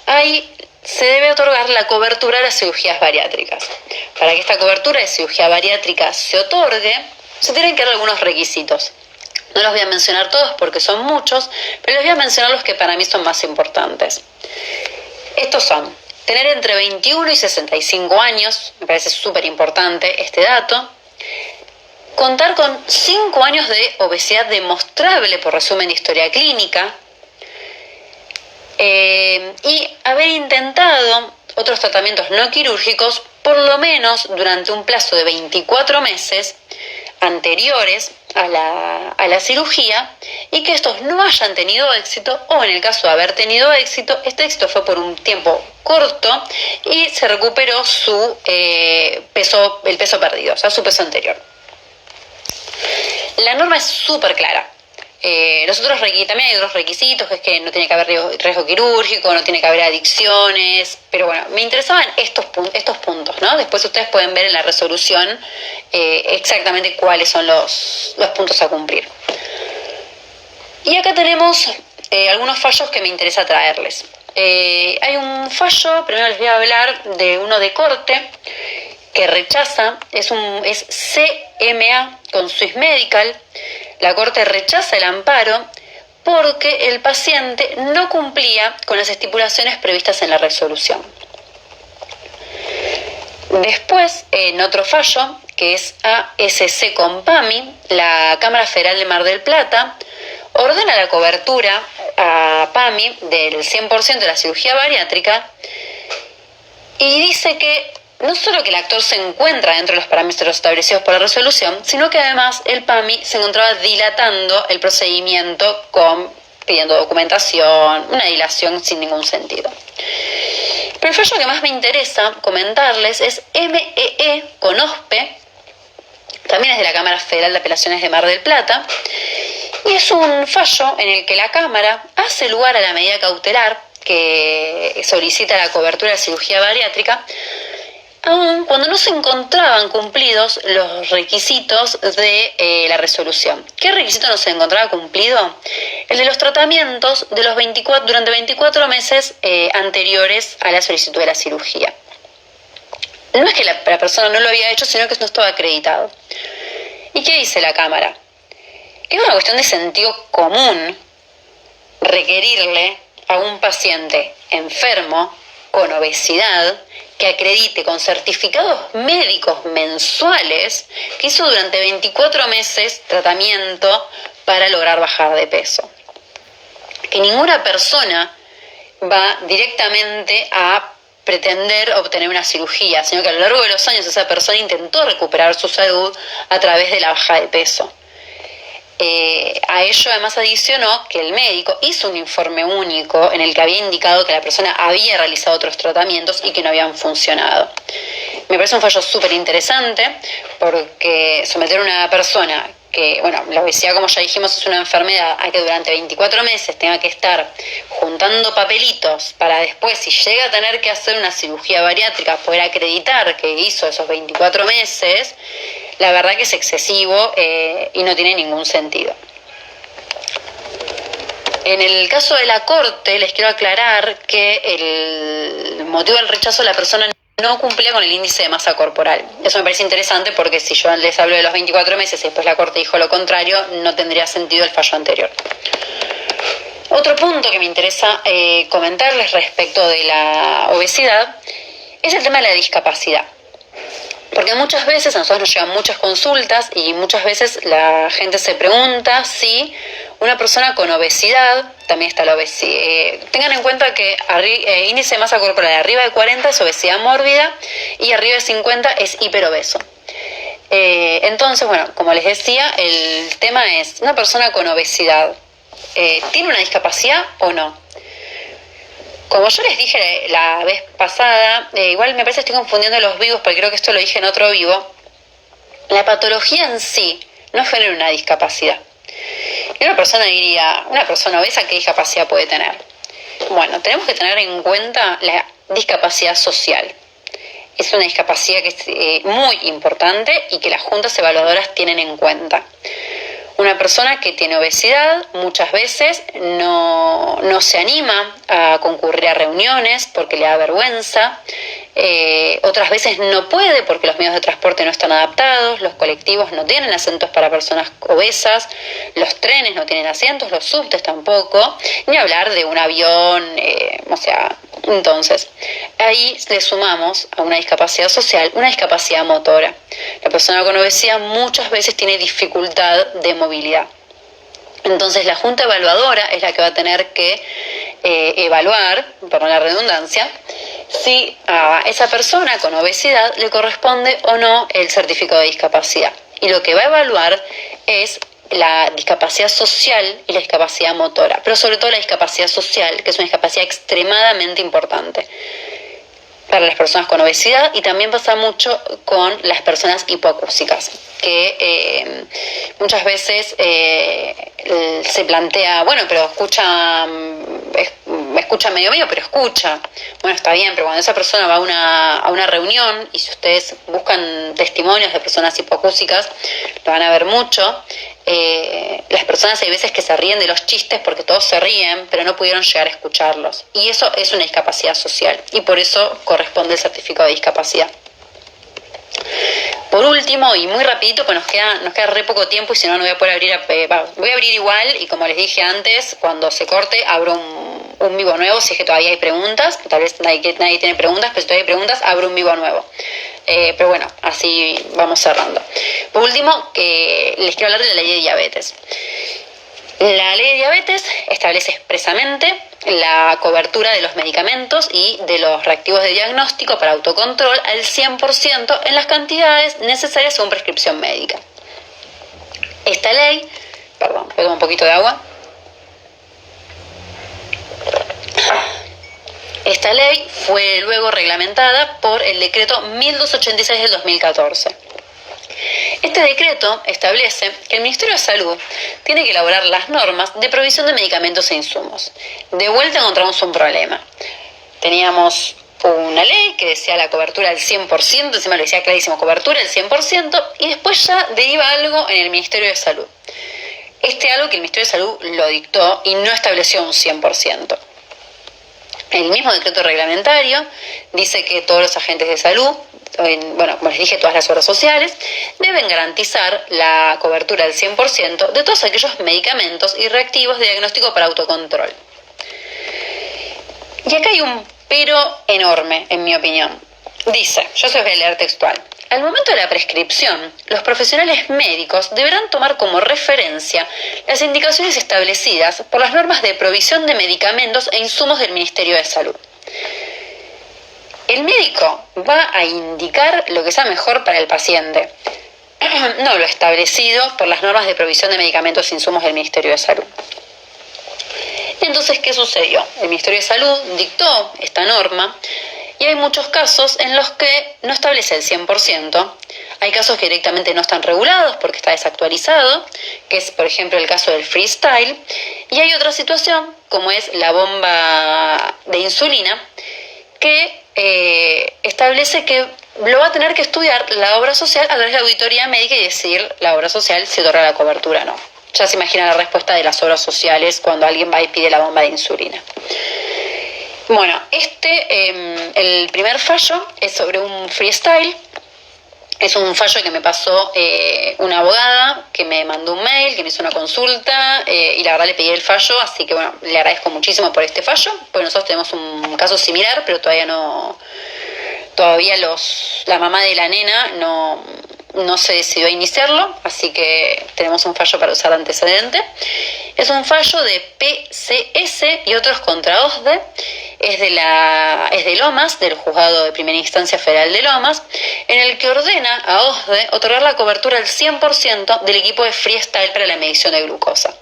ahí se debe otorgar la cobertura de las cirugías bariátricas. Para que esta cobertura de cirugía bariátrica se otorgue, se tienen que dar algunos requisitos. No los voy a mencionar todos porque son muchos, pero les voy a mencionar los que para mí son más importantes. Estos son tener entre 21 y 65 años, me parece súper importante este dato, contar con 5 años de obesidad demostrable por resumen de historia clínica, y haber intentado otros tratamientos no quirúrgicos por lo menos durante un plazo de 24 meses anteriores a la cirugía y que estos no hayan tenido éxito, o en el caso de haber tenido éxito, este éxito fue por un tiempo corto y se recuperó el peso perdido, o sea, su peso anterior. La norma es súper clara. También hay otros requisitos, que es que no tiene que haber riesgo quirúrgico, no tiene que haber adicciones, pero bueno, me interesaban estos puntos, ¿no? Después ustedes pueden ver en la resolución exactamente cuáles son los puntos a cumplir. Y acá tenemos algunos fallos que me interesa traerles. Hay un fallo, primero les voy a hablar de uno de corte, que rechaza, es CMA con Swiss Medical. La Corte rechaza el amparo porque el paciente no cumplía con las estipulaciones previstas en la resolución. Después, en otro fallo, que es ASC con PAMI, la Cámara Federal de Mar del Plata ordena la cobertura a PAMI del 100% de la cirugía bariátrica y dice que no solo que el actor se encuentra dentro de los parámetros establecidos por la resolución, sino que además el PAMI se encontraba dilatando el procedimiento pidiendo documentación, una dilación sin ningún sentido. Pero el fallo que más me interesa comentarles es MEE con OSPE, también es de la Cámara Federal de Apelaciones de Mar del Plata, y es un fallo en el que la Cámara hace lugar a la medida cautelar que solicita la cobertura de cirugía bariátrica, aun cuando no se encontraban cumplidos los requisitos de la resolución. ¿Qué requisito no se encontraba cumplido? El de los tratamientos durante 24 meses anteriores a la solicitud de la cirugía. No es que la persona no lo había hecho, sino que no estaba acreditado. ¿Y qué dice la Cámara? Es una cuestión de sentido común requerirle a un paciente enfermo con obesidad que acredite con certificados médicos mensuales que hizo durante 24 meses tratamiento para lograr bajar de peso. Que ninguna persona va directamente a pretender obtener una cirugía, sino que a lo largo de los años esa persona intentó recuperar su salud a través de la baja de peso. A ello además adicionó que el médico hizo un informe único en el que había indicado que la persona había realizado otros tratamientos y que no habían funcionado. Me parece un fallo súper interesante porque someter a una persona que, la obesidad, como ya dijimos, es una enfermedad a que durante 24 meses tenga que estar juntando papelitos para después, si llega a tener que hacer una cirugía bariátrica, poder acreditar que hizo esos 24 meses, la verdad que es excesivo y no tiene ningún sentido. En el caso de la Corte, les quiero aclarar que el motivo del rechazo de la persona no cumplía con el índice de masa corporal. Eso me parece interesante porque si yo les hablo de los 24 meses y después la Corte dijo lo contrario, no tendría sentido el fallo anterior. Otro punto que me interesa comentarles respecto de la obesidad es el tema de la discapacidad. Porque muchas veces a nosotros nos llegan muchas consultas y muchas veces la gente se pregunta si una persona con obesidad, también está la obesidad, tengan en cuenta que índice de masa corporal arriba de 40 es obesidad mórbida y arriba de 50 es hiperobeso. Entonces, como les decía, el tema es, ¿una persona con obesidad tiene una discapacidad o no? Como yo les dije la vez pasada, igual me parece que estoy confundiendo los vivos porque creo que esto lo dije en otro vivo, la patología en sí no genera una discapacidad. Y una persona diría, ¿una persona obesa qué discapacidad puede tener? Bueno, tenemos que tener en cuenta la discapacidad social. Es una discapacidad que es muy importante y que las juntas evaluadoras tienen en cuenta. Una persona que tiene obesidad muchas veces no se anima a concurrir a reuniones porque le da vergüenza, otras veces no puede porque los medios de transporte no están adaptados, los colectivos no tienen asientos para personas obesas, los trenes no tienen asientos, los subtes tampoco, ni hablar de un avión, entonces ahí le sumamos a una discapacidad social una discapacidad motora. La persona con obesidad muchas veces tiene dificultad de movilidad. Entonces la junta evaluadora es la que va a tener que evaluar, perdón la redundancia, si a esa persona con obesidad le corresponde o no el certificado de discapacidad. y lo que va a evaluar es la discapacidad social y la discapacidad motora, pero sobre todo la discapacidad social, que es una discapacidad extremadamente importante para las personas con obesidad, y también pasa mucho con las personas hipoacúsicas, que muchas veces se plantea, bueno, pero escucha medio, pero escucha. Bueno, está bien, pero cuando esa persona va a una reunión, y si ustedes buscan testimonios de personas hipoacúsicas, lo van a ver mucho. Las personas hay veces que se ríen de los chistes porque todos se ríen, pero no pudieron llegar a escucharlos. Y eso es una discapacidad social, y por eso corresponde el certificado de discapacidad. Por último, y muy rapidito, pues nos queda re poco tiempo, y si no, no voy a poder abrir. Voy a abrir igual, y como les dije antes, cuando se corte, abro un vivo nuevo, si es que todavía hay preguntas. Tal vez nadie tiene preguntas, pero si todavía hay preguntas, abro un vivo nuevo. Pero bueno, así vamos cerrando. Por último, les quiero hablar de la ley de diabetes. La ley de diabetes establece expresamente la cobertura de los medicamentos y de los reactivos de diagnóstico para autocontrol al 100% en las cantidades necesarias según prescripción médica. Esta ley, perdón, voy a tomar un poquito de agua. Esta ley fue luego reglamentada por el decreto 1286 del 2014. Este decreto establece que el Ministerio de Salud tiene que elaborar las normas de provisión de medicamentos e insumos. De vuelta encontramos un problema. Teníamos una ley que decía la cobertura al 100%, encima lo decía clarísimo, cobertura al 100%, y después ya deriva algo en el Ministerio de Salud. Algo que el Ministerio de Salud lo dictó y no estableció un 100%. El mismo decreto reglamentario dice que todos los agentes de salud, como les dije, todas las obras sociales, deben garantizar la cobertura del 100% de todos aquellos medicamentos y reactivos de diagnóstico para autocontrol. Y acá hay un pero enorme, en mi opinión. Dice, yo se los voy a leer textual: al momento de la prescripción, los profesionales médicos deberán tomar como referencia las indicaciones establecidas por las normas de provisión de medicamentos e insumos del Ministerio de Salud. El médico va a indicar lo que sea mejor para el paciente, no lo establecido por las normas de provisión de medicamentos e insumos del Ministerio de Salud. Entonces, ¿qué sucedió? El Ministerio de Salud dictó esta norma, y hay muchos casos en los que no establece el 100%. Hay casos que directamente no están regulados porque está desactualizado, que es, por ejemplo, el caso del freestyle. Y hay otra situación, como es la bomba de insulina, que establece que lo va a tener que estudiar la obra social a través de la auditoría médica y decidir la obra social si otorga la cobertura o no. Ya se imagina la respuesta de las obras sociales cuando alguien va y pide la bomba de insulina. Bueno, el primer fallo es sobre un freestyle. Es un fallo que me pasó una abogada que me mandó un mail, que me hizo una consulta, y la verdad le pedí el fallo, así que bueno, le agradezco muchísimo por este fallo, porque nosotros tenemos un caso similar, pero la mamá de la nena no se decidió a iniciarlo, así que tenemos un fallo para usar de antecedente. Es un fallo de PCS y otros contra OSDE, es de Lomas, del Juzgado de Primera Instancia Federal de Lomas, en el que ordena a OSDE otorgar la cobertura al 100% del equipo de freestyle para la medición de glucosa.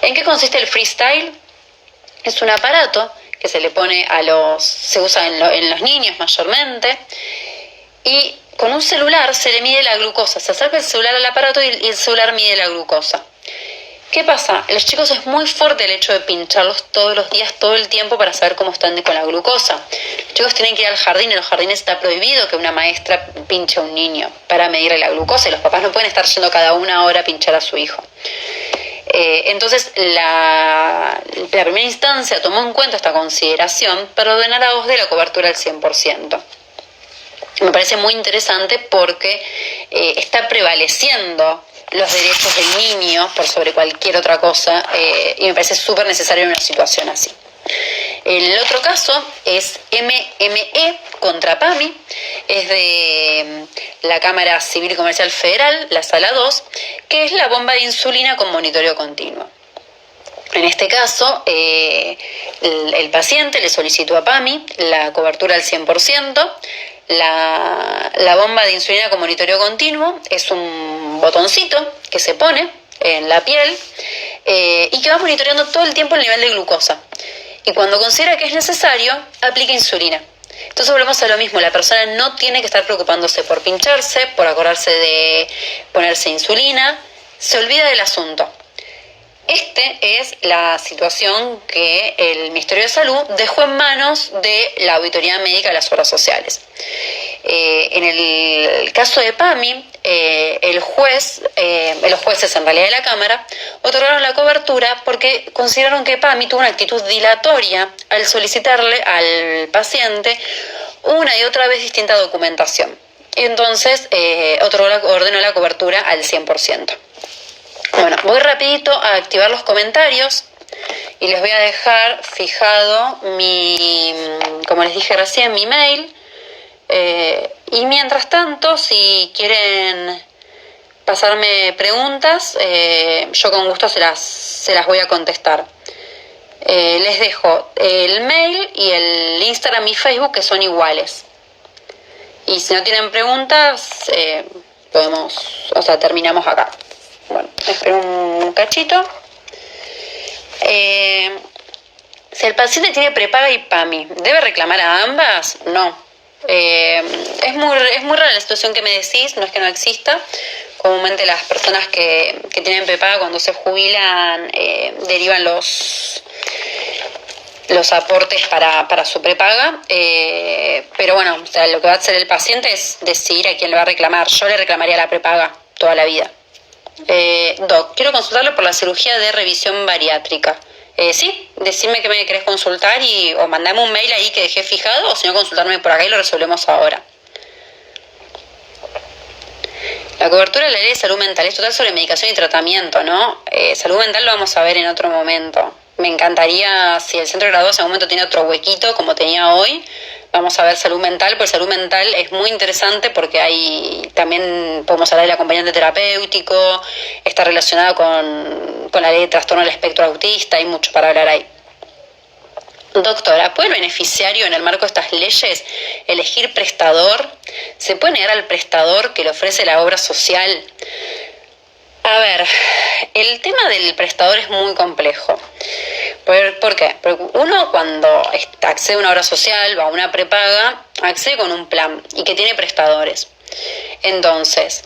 ¿En qué consiste el freestyle? Es un aparato que se le pone se usa en los niños mayormente, y con un celular se le mide la glucosa. Se acerca el celular al aparato y el celular mide la glucosa. ¿Qué pasa? A los chicos es muy fuerte el hecho de pincharlos todos los días, todo el tiempo, para saber cómo están con la glucosa. Los chicos tienen que ir al jardín, en los jardines está prohibido que una maestra pinche a un niño para medirle la glucosa, y los papás no pueden estar yendo cada una hora a pinchar a su hijo. Entonces la primera instancia tomó en cuenta esta consideración para ordenar a OSDE la cobertura al 100%. Me parece muy interesante porque está prevaleciendo los derechos del niño por sobre cualquier otra cosa, y me parece súper necesario en una situación así. El otro caso es MME contra PAMI, es de la Cámara Civil y Comercial Federal, la Sala 2, que es la bomba de insulina con monitoreo continuo. En este caso, el paciente le solicitó a PAMI la cobertura al 100%, La bomba de insulina con monitoreo continuo es un botoncito que se pone en la piel y que va monitoreando todo el tiempo el nivel de glucosa. Y cuando considera que es necesario, aplica insulina. Entonces volvemos a lo mismo, la persona no tiene que estar preocupándose por pincharse, por acordarse de ponerse insulina, se olvida del asunto. Esta es la situación que el Ministerio de Salud dejó en manos de la Auditoría Médica de las Obras Sociales. En el caso de PAMI, los jueces en realidad de la Cámara, otorgaron la cobertura porque consideraron que PAMI tuvo una actitud dilatoria al solicitarle al paciente una y otra vez distinta documentación. Entonces, ordenó la cobertura al 100%. Bueno, voy rapidito a activar los comentarios y les voy a dejar fijado como les dije recién, mi mail. Y mientras tanto, si quieren pasarme preguntas, yo con gusto se las voy a contestar. Les dejo el mail y el Instagram y Facebook, que son iguales. Y si no tienen preguntas, terminamos acá. Bueno, espero un cachito. Si el paciente tiene prepaga y PAMI, ¿debe reclamar a ambas? No. Es muy rara la situación que me decís, no es que no exista. Comúnmente las personas que tienen prepaga cuando se jubilan derivan los aportes para su prepaga, pero bueno, lo que va a hacer el paciente es decidir a quién le va a reclamar. Yo le reclamaría la prepaga toda la vida. Doc, quiero consultarlo por la cirugía de revisión bariátrica. Sí, decime que me querés consultar o mandame un mail ahí que dejé fijado, o si no, consultarme por acá y lo resolvemos ahora. La cobertura de la ley de salud mental es total sobre medicación y tratamiento, ¿no? Salud mental lo vamos a ver en otro momento. Me encantaría, si el centro de graduados en algún momento tiene otro huequito como tenía hoy, vamos a ver salud mental, porque salud mental es muy interesante porque también podemos hablar del acompañante terapéutico, está relacionado con la ley de trastorno del espectro autista, hay mucho para hablar ahí. Doctora, ¿puede el beneficiario en el marco de estas leyes elegir prestador? ¿Se puede negar al prestador que le ofrece la obra social? A ver, el tema del prestador es muy complejo. ¿Por qué? Porque uno cuando accede a una obra social o a una prepaga, accede con un plan y que tiene prestadores. Entonces,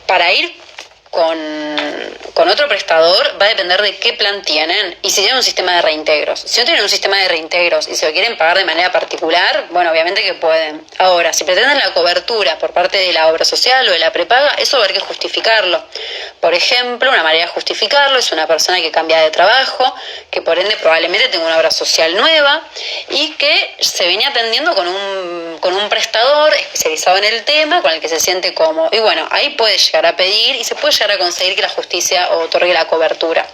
para ir con otro prestador va a depender de qué plan tienen y si tienen un sistema de reintegros. Si no tienen un sistema de reintegros y se lo quieren pagar de manera particular, bueno, obviamente que pueden. Ahora, si pretenden la cobertura por parte de la obra social o de la prepaga, eso va a haber que justificarlo. Por ejemplo, una manera de justificarlo es una persona que cambia de trabajo, que por ende probablemente tenga una obra social nueva y que se venía atendiendo con un prestador especializado en el tema, con el que se siente cómodo. Y bueno, ahí puede llegar a pedir y se puede llegar a conseguir que la justicia otorgue la cobertura.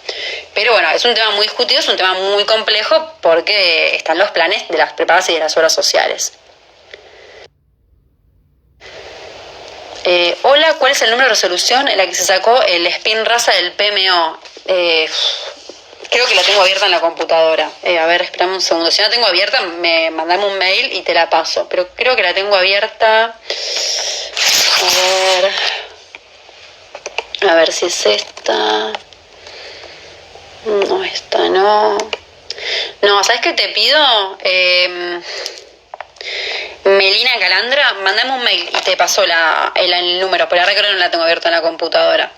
Pero bueno, es un tema muy discutido, es un tema muy complejo porque están los planes de las prepagas y de las obras sociales. Hola, ¿cuál es el número de resolución en la que se sacó el SPINRAZA del PMO? Creo que la tengo abierta en la computadora. A ver, espérame un segundo. Si no la tengo abierta, mandame un mail y te la paso. Pero creo que la tengo abierta. A ver si es esta. No, esta no. No, ¿sabes qué te pido? Melina Calandra, mandame un mail y te paso el número, pero ahora creo que no la tengo abierta en la computadora.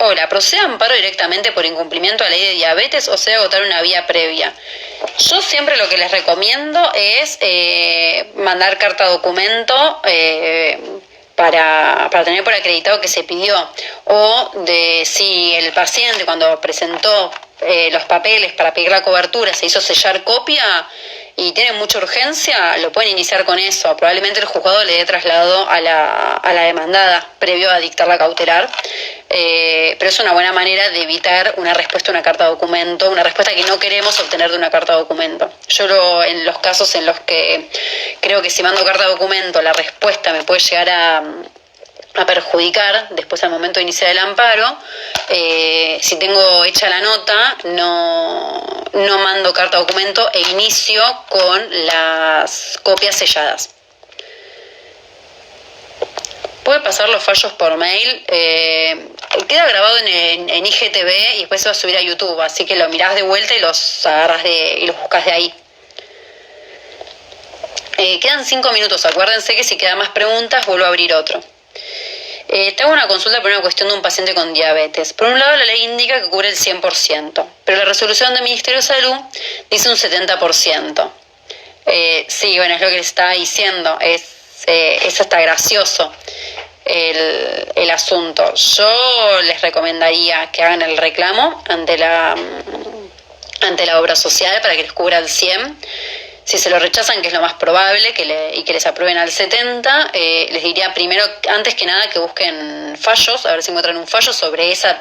Hola, ¿procede amparo directamente por incumplimiento de la ley de diabetes o se debe agotar una vía previa? Yo siempre lo que les recomiendo es mandar carta documento para tener por acreditado que se pidió, o de si el paciente cuando presentó los papeles para pedir la cobertura se hizo sellar copia y tiene mucha urgencia, lo pueden iniciar con eso. Probablemente el juzgado le dé traslado a la demandada previo a dictar la cautelar, pero es una buena manera de evitar una respuesta a una carta documento, una respuesta que no queremos obtener de una carta documento. Yo en los casos en los que creo que si mando carta documento la respuesta me puede llegar a a perjudicar después al momento de iniciar el amparo. Si tengo hecha la nota, no mando carta documento e inicio con las copias selladas. Puede pasar los fallos por mail. Queda grabado en IGTV y después se va a subir a YouTube, así que lo mirás de vuelta y los agarras y los buscas de ahí. Quedan 5 minutos, acuérdense que si quedan más preguntas vuelvo a abrir otro. Te hago una consulta por una cuestión de un paciente con diabetes. Por un lado, la ley indica que cubre el 100%, pero la resolución del Ministerio de Salud dice un 70%. Sí, bueno, es lo que les estaba diciendo, es hasta gracioso el asunto. Yo les recomendaría que hagan el reclamo ante la obra social para que les cubra el 100%. Si se lo rechazan, que es lo más probable, y que les aprueben al 70%, les diría primero, antes que nada, que busquen fallos, a ver si encuentran un fallo sobre ese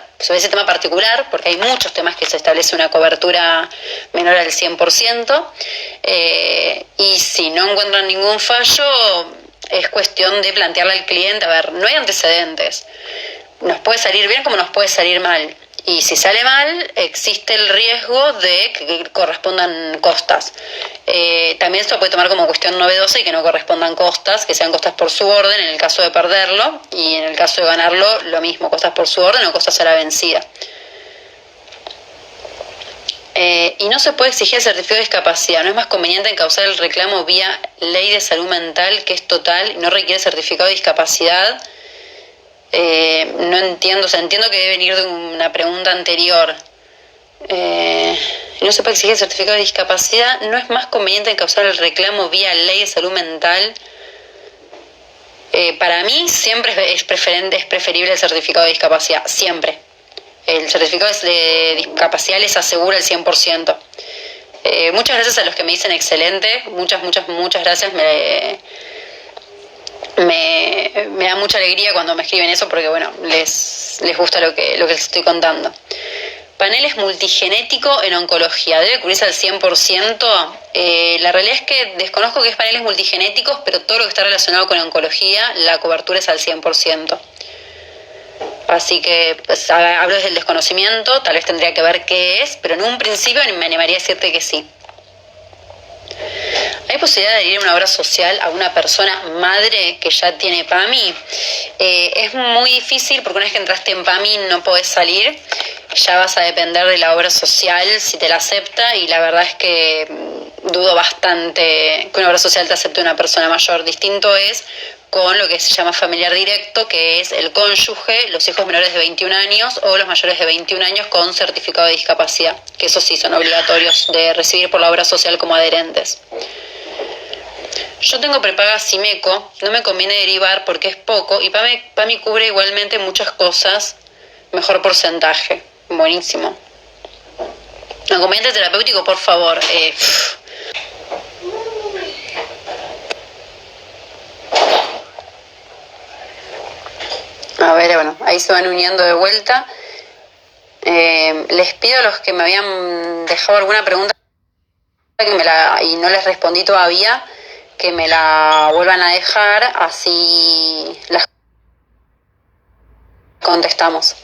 tema particular, porque hay muchos temas que se establece una cobertura menor al 100%, y si no encuentran ningún fallo, es cuestión de plantearle al cliente, a ver, no hay antecedentes, nos puede salir bien como nos puede salir mal. Y si sale mal, existe el riesgo de que correspondan costas. También esto puede tomar como cuestión novedosa y que no correspondan costas, que sean costas por su orden en el caso de perderlo, y en el caso de ganarlo, lo mismo, costas por su orden o costas a la vencida. Y no se puede exigir el certificado de discapacidad. ¿No es más conveniente encauzar el reclamo vía ley de salud mental, que es total y no requiere certificado de discapacidad? No entiendo, o sea, entiendo que debe venir de una pregunta anterior. No se puede exigir el certificado de discapacidad. ¿No es más conveniente encauzar el reclamo vía ley de salud mental? Para mí siempre es preferible el certificado de discapacidad, siempre. El certificado de discapacidad les asegura el 100%. Muchas gracias a los que me dicen excelente, muchas gracias. Me da mucha alegría cuando me escriben eso porque, bueno, les gusta lo que les estoy contando. Paneles multigenético en oncología, ¿debe cubrirse al 100%? La realidad es que desconozco qué es paneles multigenéticos, pero todo lo que está relacionado con oncología, la cobertura es al 100%. Así que pues, hablo desde el desconocimiento, tal vez tendría que ver qué es, pero en un principio me animaría a decirte que sí. ¿Hay posibilidad de adherir a una obra social a una persona madre que ya tiene PAMI? Es muy difícil porque una vez que entraste en PAMI no podés salir, ya vas a depender de la obra social si te la acepta, y la verdad es que dudo bastante que una obra social te acepte una persona mayor. Distinto es con lo que se llama familiar directo, que es el cónyuge, los hijos menores de 21 años o los mayores de 21 años con certificado de discapacidad, que esos sí son obligatorios de recibir por la obra social como adherentes. Yo tengo prepaga Simeco, no me conviene derivar porque es poco, y PAMI cubre igualmente muchas cosas, mejor porcentaje. Buenísimo. Acompañante terapéutico, por favor. A ver, bueno, ahí se van uniendo de vuelta. Les pido a los que me habían dejado alguna pregunta y no les respondí todavía, que me la vuelvan a dejar, así las contestamos.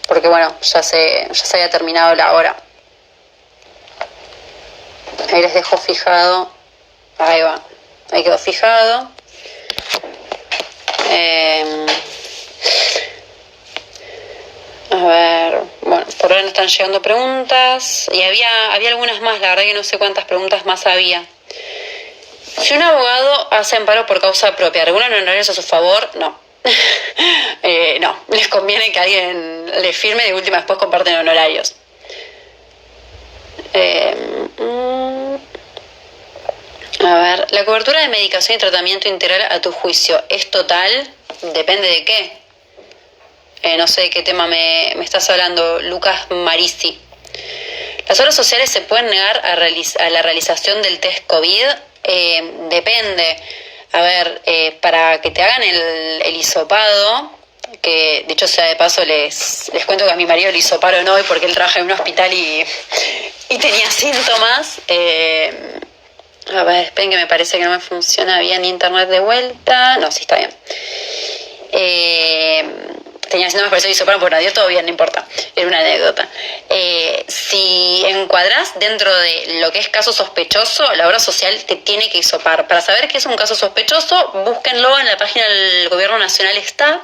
Porque bueno, ya se había terminado la hora. Ahí les dejo fijado. Ahí va. Ahí quedó fijado. A ver, bueno, por ahora no están llegando preguntas. Y había algunas más, la verdad que no sé cuántas preguntas más había. Si un abogado hace amparo por causa propia, ¿regulan honorarios a su favor? No. No, les conviene que alguien le firme y de última después comparten honorarios. A ver, ¿la cobertura de medicación y tratamiento integral a tu juicio es total? Depende de qué. No sé de qué tema me estás hablando, Lucas Marisi. ¿Las obras sociales se pueden negar a la realización del test COVID? Depende. A ver, para que te hagan el hisopado, que dicho sea de paso les cuento que a mi marido le hisoparon hoy porque él trabaja en un hospital y tenía síntomas. A ver, esperen que me parece que no me funciona bien internet de vuelta. No, sí está bien. Tenía síntomas, por eso hisoparon, porque no dio todo bien, no importa, era una anécdota. Si encuadrás dentro de lo que es caso sospechoso, la obra social te tiene que hisopar. Para saber qué es un caso sospechoso, búsquenlo en la página del Gobierno Nacional, está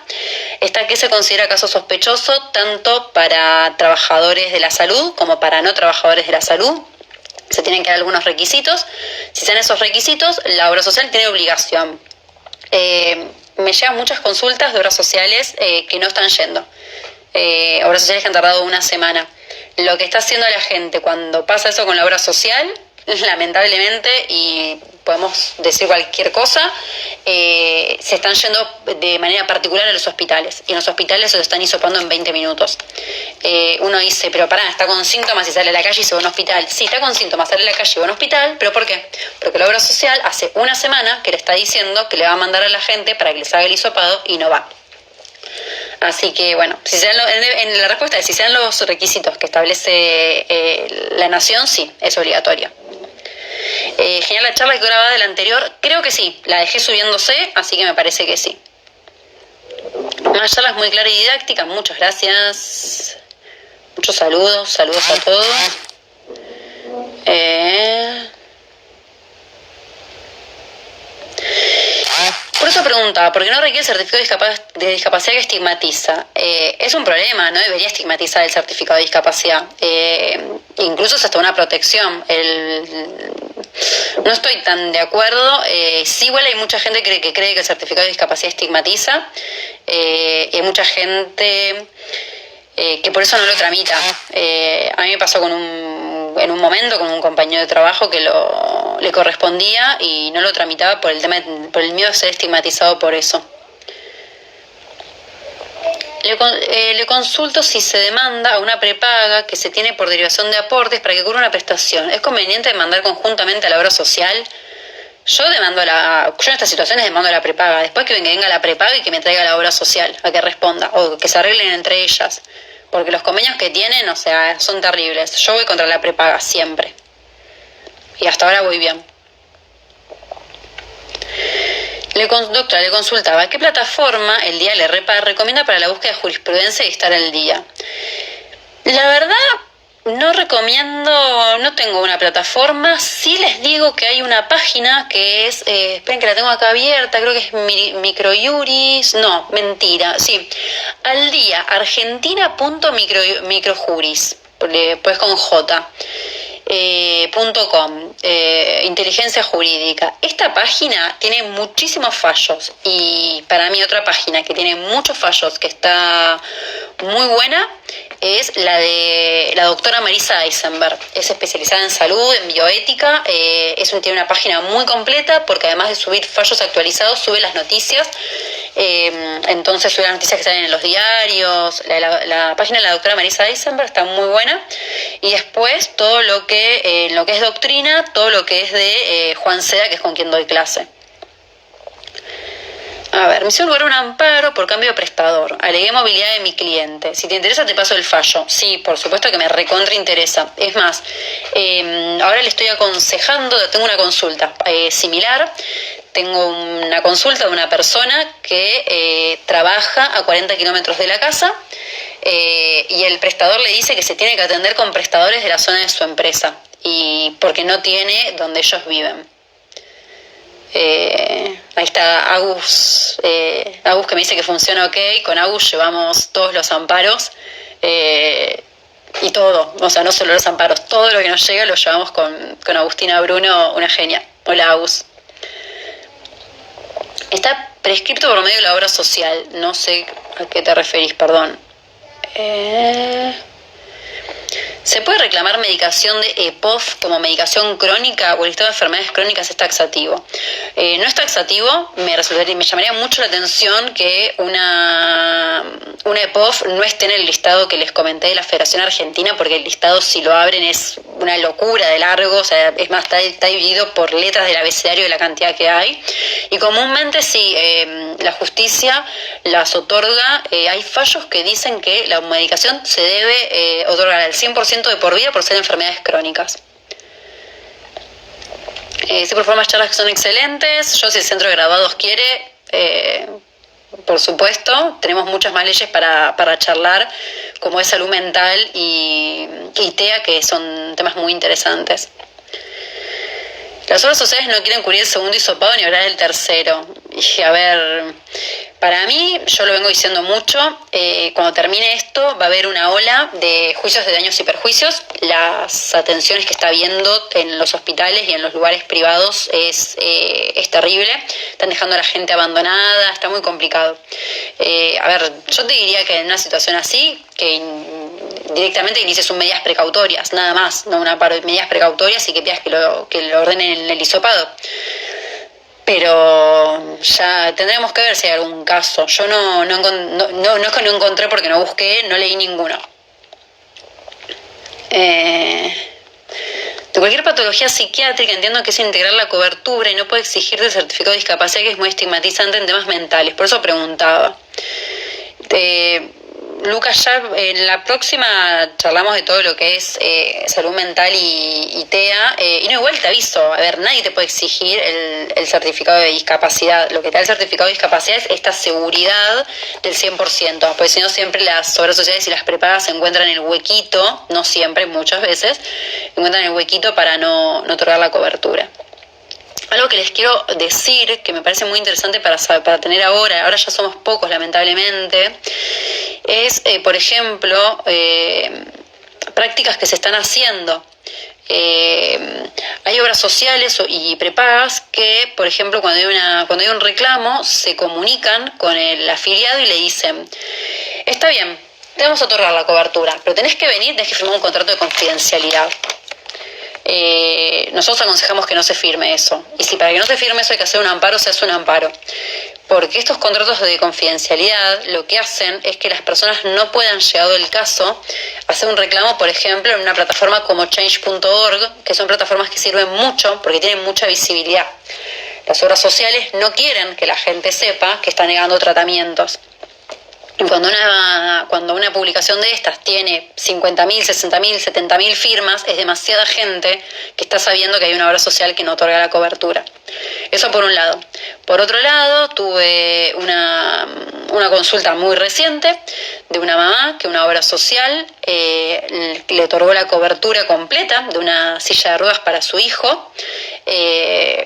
qué se considera caso sospechoso, tanto para trabajadores de la salud como para no trabajadores de la salud. Se tienen que dar algunos requisitos. Si sean esos requisitos, la obra social tiene obligación. Me llegan muchas consultas de obras sociales que no están yendo. Obras sociales que han tardado una semana. Lo que está haciendo la gente cuando pasa eso con la obra social, lamentablemente, y podemos decir cualquier cosa, se están yendo de manera particular a los hospitales. Y en los hospitales se lo están hisopando en 20 minutos. Uno dice, pero pará, está con síntomas y sale a la calle y se va a un hospital. Sí, está con síntomas, sale a la calle y va a un hospital, pero ¿por qué? Porque la obra social hace una semana que le está diciendo que le va a mandar a la gente para que les haga el hisopado y no va. Así que bueno, si sean en la respuesta es si sean los requisitos que establece la nación, sí, es obligatorio. Genial la charla que grababa de la anterior, creo que sí, la dejé subiéndose, así que me parece que sí. Una charla muy clara y didáctica, muchas gracias. Muchos saludos a todos. Por eso preguntaba, ¿por qué no requiere el certificado de discapacidad que estigmatiza? Es un problema, no debería estigmatizar el certificado de discapacidad. Incluso es hasta una protección. No estoy tan de acuerdo. Sí, igual hay mucha gente que cree que el certificado de discapacidad estigmatiza. Hay mucha gente que por eso no lo tramita. A mí me pasó en un momento con un compañero de trabajo que le correspondía y no lo tramitaba por el miedo a ser estigmatizado por eso. Le consulto si se demanda a una prepaga que se tiene por derivación de aportes para que cubra una prestación. ¿Es conveniente demandar conjuntamente a la obra social? Yo en estas situaciones demando a la prepaga. Después que venga la prepaga y que me traiga la obra social a que responda o que se arreglen entre ellas. Porque los convenios que tienen, o sea, son terribles. Yo voy contra la prepaga siempre. Y hasta ahora voy bien. Doctora, le consultaba, ¿qué plataforma el día le recomienda para la búsqueda de jurisprudencia y estar al día? La verdad, no recomiendo, no tengo una plataforma. Sí les digo que hay una página que es, esperen que la tengo acá abierta, creo que es Microjuris, no, mentira, sí, al día, argentina.microjuris, pues con J. .com, inteligencia jurídica. Esta página tiene muchísimos fallos y para mí otra página que tiene muchos fallos, que está muy buena, es la de la doctora Marisa Eisenberg. Es especializada en salud, en bioética, tiene una página muy completa porque además de subir fallos actualizados, sube las noticias. Entonces sube las noticias que salen en los diarios. La página de la doctora Marisa Eisenberg está muy buena. Y después todo lo que es doctrina, todo lo que es de Juan Seda, que es con quien doy clase. A ver, me hicieron lograr un amparo por cambio de prestador. Alegué movilidad de mi cliente. Si te interesa, te paso el fallo. Sí, por supuesto que me recontra interesa. Es más, ahora le estoy aconsejando, tengo una consulta similar. Tengo una consulta de una persona que trabaja a 40 kilómetros de la casa y el prestador le dice que se tiene que atender con prestadores de la zona de su empresa y porque no tiene donde ellos viven. Ahí está Agus, Agus que me dice que funciona ok. Con Agus llevamos todos los amparos y todo, o sea, no solo los amparos, todo lo que nos llega lo llevamos con Agustina Bruno, una genia. Hola, Agus. Está prescripto por medio de la obra social, no sé a qué te referís, perdón. ¿Se puede reclamar medicación de EPOF como medicación crónica o el listado de enfermedades crónicas es taxativo? No es taxativo, me llamaría mucho la atención que una EPOF no esté en el listado que les comenté de la Federación Argentina, porque el listado, si lo abren, es una locura de largo, o sea, es más, está dividido por letras del abecedario de la cantidad que hay. Y comúnmente sí, la justicia las otorga, hay fallos que dicen que la medicación se debe otorgar al 100% de por vida por ser enfermedades crónicas. Se performan charlas que son excelentes. Yo, si el centro de graduados quiere, por supuesto, tenemos muchas más leyes para charlar, como es salud mental y TEA, que son temas muy interesantes. Las obras sociales no quieren cubrir el segundo hisopado ni hablar del tercero. Y a ver, para mí, yo lo vengo diciendo mucho, cuando termine esto va a haber una ola de juicios de daños y perjuicios. Las atenciones que está habiendo en los hospitales y en los lugares privados es terrible. Están dejando a la gente abandonada, está muy complicado. A ver, yo te diría que en una situación así, que directamente inicies un medidas precautorias, nada más, no una de medidas precautorias y que pidas que lo ordenen en el hisopado. Pero ya tendremos que ver si hay algún caso. Yo no es que no encontré porque no busqué, no leí ninguno. De cualquier patología psiquiátrica entiendo que es integrar la cobertura y no puede exigir el certificado de discapacidad, que es muy estigmatizante en temas mentales. Por eso preguntaba. Lucas, ya en la próxima charlamos de todo lo que es salud mental y TEA. Y no, igual te aviso, a ver, nadie te puede exigir el certificado de discapacidad. Lo que te da el certificado de discapacidad es esta seguridad del 100%, porque si no siempre las obras sociales y las prepagas se encuentran en el huequito, no siempre, muchas veces, encuentran el huequito para no otorgar la cobertura. Algo que les quiero decir, que me parece muy interesante para tener ahora ya somos pocos lamentablemente, es, por ejemplo, prácticas que se están haciendo. Hay obras sociales y prepagas que, por ejemplo, cuando hay un reclamo, se comunican con el afiliado y le dicen: está bien, te vamos a otorgar la cobertura, pero tenés que firmar un contrato de confidencialidad. Nosotros aconsejamos que no se firme eso. Y si para que no se firme eso hay que hacer un amparo, se hace un amparo. Porque estos contratos de confidencialidad lo que hacen es que las personas no puedan, llegado el caso, hacer un reclamo, por ejemplo, en una plataforma como change.org, que son plataformas que sirven mucho porque tienen mucha visibilidad. Las obras sociales no quieren que la gente sepa que está negando tratamientos. Y cuando una publicación de estas tiene 50.000, 60.000, 70.000 firmas, es demasiada gente que está sabiendo que hay una obra social que no otorga la cobertura. Eso por un lado. Por otro lado, tuve una consulta muy reciente de una mamá que una obra social le otorgó la cobertura completa de una silla de ruedas para su hijo,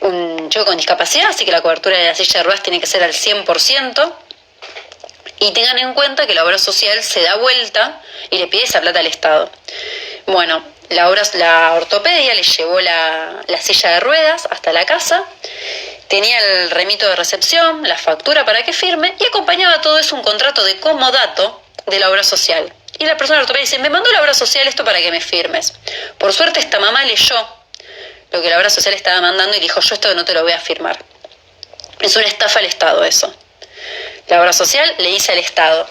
un chico con discapacidad, así que la cobertura de la silla de ruedas tiene que ser al 100%. Y tengan en cuenta que la obra social se da vuelta y le pide esa plata al Estado. Bueno, la ortopedia le llevó la silla de ruedas hasta la casa, tenía el remito de recepción, la factura para que firme, y acompañaba todo eso un contrato de comodato de la obra social. Y la persona de la ortopedia dice: me mandó la obra social esto para que me firmes. Por suerte esta mamá leyó lo que la obra social estaba mandando y dijo: yo esto no te lo voy a firmar. Es una estafa al Estado eso. La obra social le dice al Estado: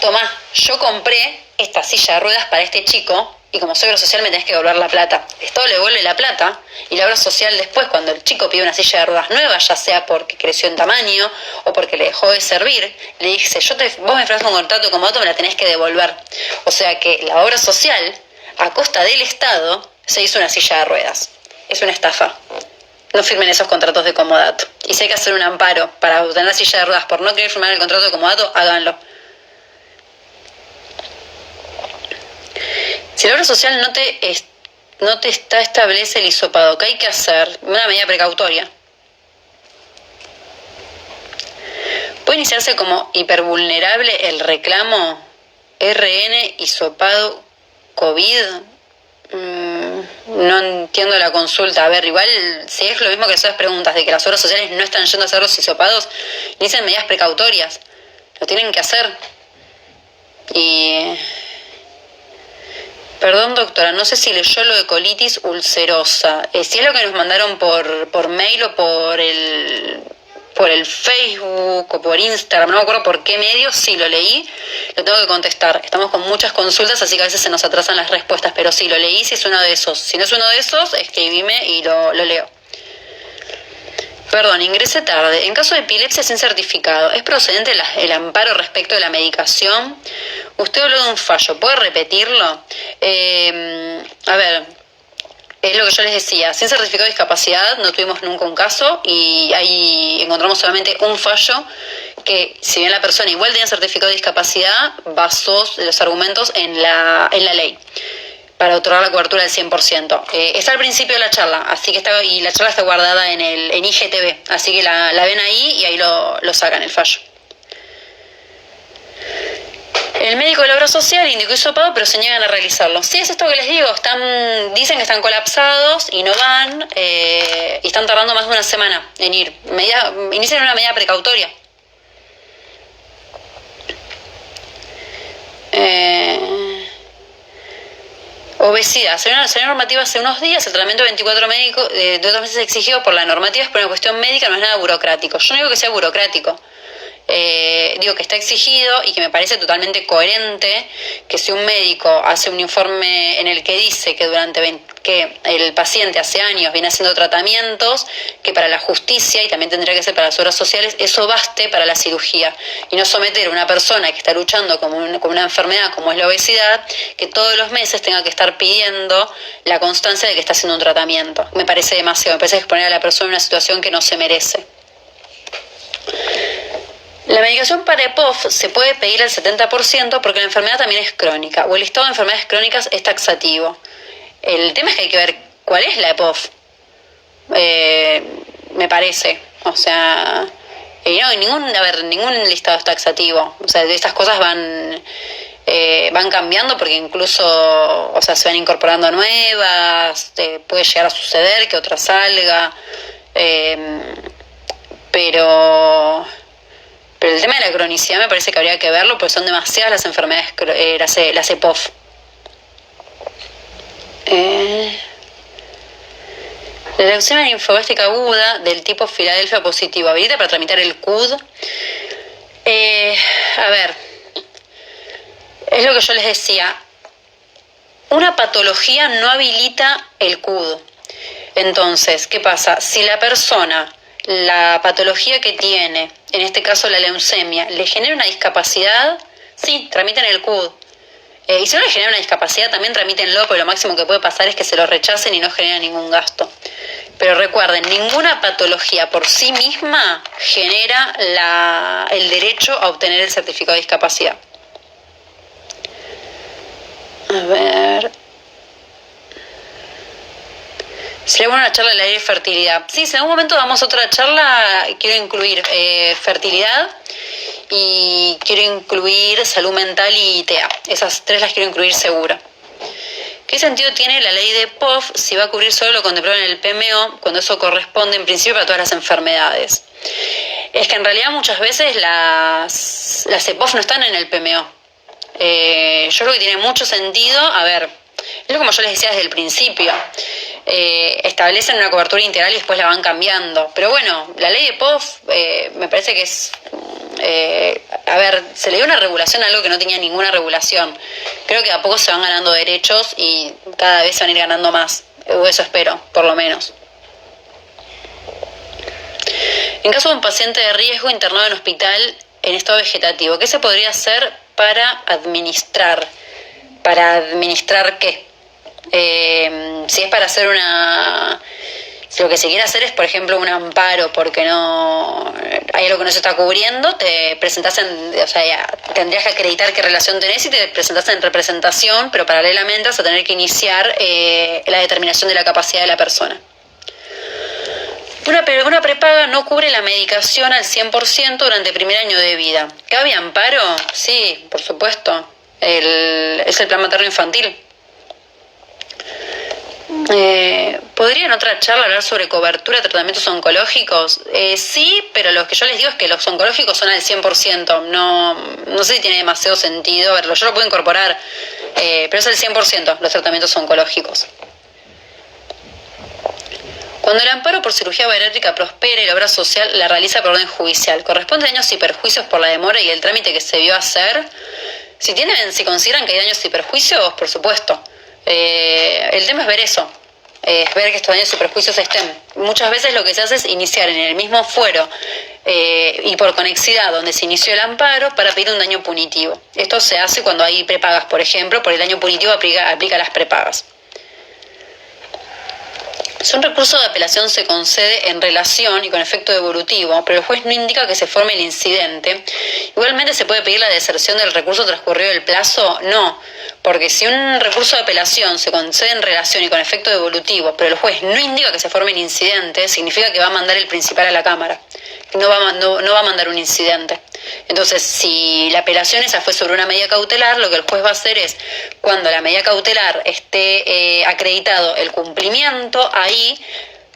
tomá, yo compré esta silla de ruedas para este chico y como soy obra social me tenés que devolver la plata. El Estado le devuelve la plata y la obra social después, cuando el chico pide una silla de ruedas nueva, ya sea porque creció en tamaño o porque le dejó de servir, le dice: vos me firmaste un contrato de comodato, me la tenés que devolver. O sea que la obra social, a costa del Estado, se hizo una silla de ruedas. Es una estafa. No firmen esos contratos de comodato. Y si hay que hacer un amparo para obtener la silla de ruedas por no querer firmar el contrato de comodato, háganlo. Si la obra social no te establece el hisopado, ¿qué hay que hacer? Una medida precautoria. ¿Puede iniciarse como hipervulnerable el reclamo RN hisopado COVID? No entiendo la consulta. A ver, igual si es lo mismo que esas preguntas de que las obras sociales no están yendo a hacer los hisopados, dicen medidas precautorias, lo tienen que hacer. Y perdón, doctora, no sé si leyó lo de colitis ulcerosa. Si es lo que nos mandaron por mail o por el Facebook o por Instagram, no me acuerdo por qué medio, sí lo leí, lo tengo que contestar. Estamos con muchas consultas, así que a veces se nos atrasan las respuestas, pero sí, lo leí si es uno de esos. Si no es uno de esos, escribime y lo leo. Perdón, ingresé tarde. En caso de epilepsia sin certificado, ¿es procedente el amparo respecto de la medicación? Usted habló de un fallo, ¿puede repetirlo? A ver, Es lo que yo les decía, sin certificado de discapacidad no tuvimos nunca un caso y ahí encontramos solamente un fallo que, si bien la persona igual tenía certificado de discapacidad, basó los argumentos en la ley para otorgar la cobertura del 100%. Está al principio de la charla, así que y la charla está guardada en IGTV, así que la ven ahí y ahí lo sacan el fallo. El médico de la obra social indicó hisopado, pero se niegan a realizarlo. Sí, es esto que les digo, dicen que están colapsados y no van, y están tardando más de una semana en ir. Inician una medida precautoria. Obesidad. Salió una normativa hace unos días, el tratamiento de 24 de 2 meses exigido por la normativa es por una cuestión médica, no es nada burocrático. Yo no digo que sea burocrático. Digo que está exigido y que me parece totalmente coherente que si un médico hace un informe en el que dice que que el paciente hace años viene haciendo tratamientos, que para la justicia, y también tendría que ser para las obras sociales, eso baste para la cirugía y no someter a una persona que está luchando con una enfermedad como es la obesidad, que todos los meses tenga que estar pidiendo la constancia de que está haciendo un tratamiento. Me parece demasiado, me parece exponer a la persona en una situación que no se merece. La medicación para EPOF se puede pedir al 70% porque la enfermedad también es crónica, o el listado de enfermedades crónicas es taxativo. El tema es que hay que ver cuál es la EPOF, me parece. O sea, ningún listado es taxativo. O sea, estas cosas van cambiando porque incluso, o sea, se van incorporando nuevas, puede llegar a suceder que otra salga, pero el tema de la cronicidad me parece que habría que verlo porque son demasiadas las enfermedades, las EPOF. La leucemia linfobástica aguda del tipo Filadelfia positivo habilita para tramitar el CUD. A ver, es lo que yo les decía. Una patología no habilita el CUD. Entonces, ¿qué pasa? Si la persona, la patología que tiene, en este caso la leucemia, le genera una discapacidad, sí, tramiten el CUD. Y si no le genera una discapacidad, también tramítenlo, porque lo máximo que puede pasar es que se lo rechacen y no genera ningún gasto. Pero recuerden, ninguna patología por sí misma genera el derecho a obtener el certificado de discapacidad. A ver. Sería buena una charla de la ley de fertilidad. Sí, si en algún momento damos otra charla, quiero incluir fertilidad y quiero incluir salud mental y TEA. Esas tres las quiero incluir seguro. ¿Qué sentido tiene la ley de POF si va a cubrir solo lo contemplado en el PMO cuando eso corresponde en principio para todas las enfermedades? Es que en realidad muchas veces las EPOF no están en el PMO. Yo creo que tiene mucho sentido, a ver, es como yo les decía desde el principio, establecen una cobertura integral y después la van cambiando. Pero bueno, la ley de POF me parece que es... a ver, se le dio una regulación a algo que no tenía ninguna regulación. Creo que a poco se van ganando derechos y cada vez se van a ir ganando más. O eso espero, por lo menos. En caso de un paciente de riesgo internado en hospital en estado vegetativo, ¿qué se podría hacer para administrar? ¿Para administrar qué? Si es para hacer si lo que se quiere hacer es, por ejemplo, un amparo porque no hay algo que no se está cubriendo, te presentás tendrías que acreditar qué relación tenés y te presentás en representación, pero paralelamente vas a tener que iniciar la determinación de la capacidad de la persona. Una prepaga no cubre la medicación al 100% durante el primer año de vida. ¿Cabe amparo? Sí, por supuesto. Es el plan materno infantil. ¿Podría en otra charla hablar sobre cobertura de tratamientos oncológicos? Sí, pero lo que yo les digo es que los oncológicos son al 100%. No sé si tiene demasiado sentido verlo. Yo lo puedo incorporar, pero es al 100% los tratamientos oncológicos. Cuando el amparo por cirugía bariátrica prospera y la obra social la realiza por orden judicial, ¿corresponde daños y perjuicios por la demora y el trámite que se vio hacer? Si consideran que hay daños y perjuicios, por supuesto. El tema es ver eso, es ver que estos daños y perjuicios estén. Muchas veces lo que se hace es iniciar en el mismo fuero y por conexidad donde se inició el amparo para pedir un daño punitivo. Esto se hace cuando hay prepagas, por ejemplo, por el daño punitivo aplica las prepagas. Si un recurso de apelación se concede en relación y con efecto devolutivo, pero el juez no indica que se forme el incidente, igualmente se puede pedir la deserción del recurso transcurrido el plazo. No, porque si un recurso de apelación se concede en relación y con efecto devolutivo, pero el juez no indica que se forme el incidente, significa que va a mandar el principal a la Cámara. No va a mandar un incidente. Entonces, si la apelación esa fue sobre una medida cautelar, lo que el juez va a hacer es, cuando la medida cautelar esté acreditado el cumplimiento, ahí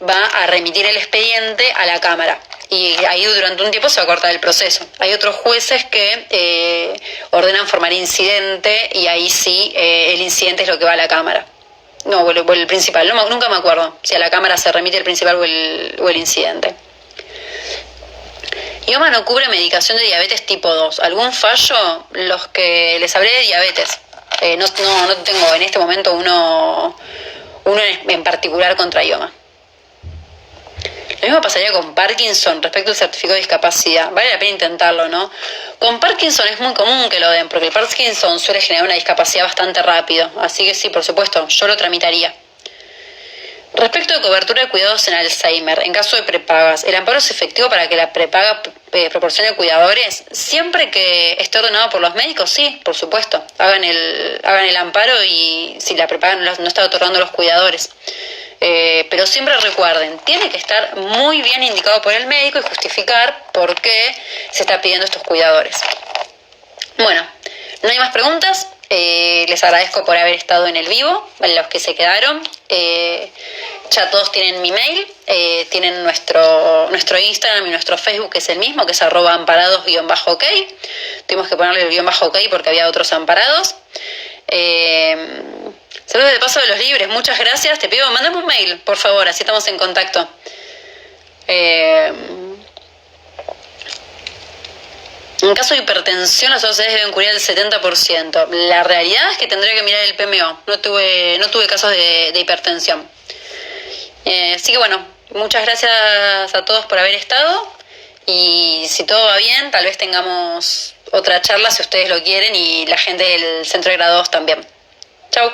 va a remitir el expediente a la Cámara. Y ahí durante un tiempo se va a cortar el proceso. Hay otros jueces que ordenan formar incidente y ahí sí el incidente es lo que va a la Cámara. No, o el principal. Nunca me acuerdo si a la Cámara se remite el principal o el incidente. IOMA no cubre medicación de diabetes tipo 2. ¿Algún fallo? Los que les hablé de diabetes. No tengo en este momento uno en particular contra IOMA. Lo mismo pasaría con Parkinson respecto al certificado de discapacidad. Vale la pena intentarlo, ¿no? Con Parkinson es muy común que lo den, porque el Parkinson suele generar una discapacidad bastante rápido. Así que sí, por supuesto, yo lo tramitaría. Respecto de cobertura de cuidados en Alzheimer, en caso de prepagas, ¿el amparo es efectivo para que la prepaga proporcione cuidadores? Siempre que esté ordenado por los médicos, sí, por supuesto. Hagan el amparo y si la prepaga no está otorgando los cuidadores. Pero siempre recuerden, tiene que estar muy bien indicado por el médico y justificar por qué se está pidiendo estos cuidadores. Bueno, no hay más preguntas. Les agradezco por haber estado en el vivo, los que se quedaron. Ya todos tienen mi mail, tienen nuestro Instagram y nuestro Facebook, que es el mismo, que es @amparados_ok. Tuvimos que ponerle el _ok porque había otros amparados. Saludos de paso de los libres, muchas gracias. Te pido, mandame un mail, por favor, así estamos en contacto. En caso de hipertensión, las OCDs deben cubrir el 70%. La realidad es que tendría que mirar el PMO. No tuve casos de hipertensión. Así que bueno, muchas gracias a todos por haber estado. Y si todo va bien, tal vez tengamos otra charla si ustedes lo quieren y la gente del centro de graduados también. Chau.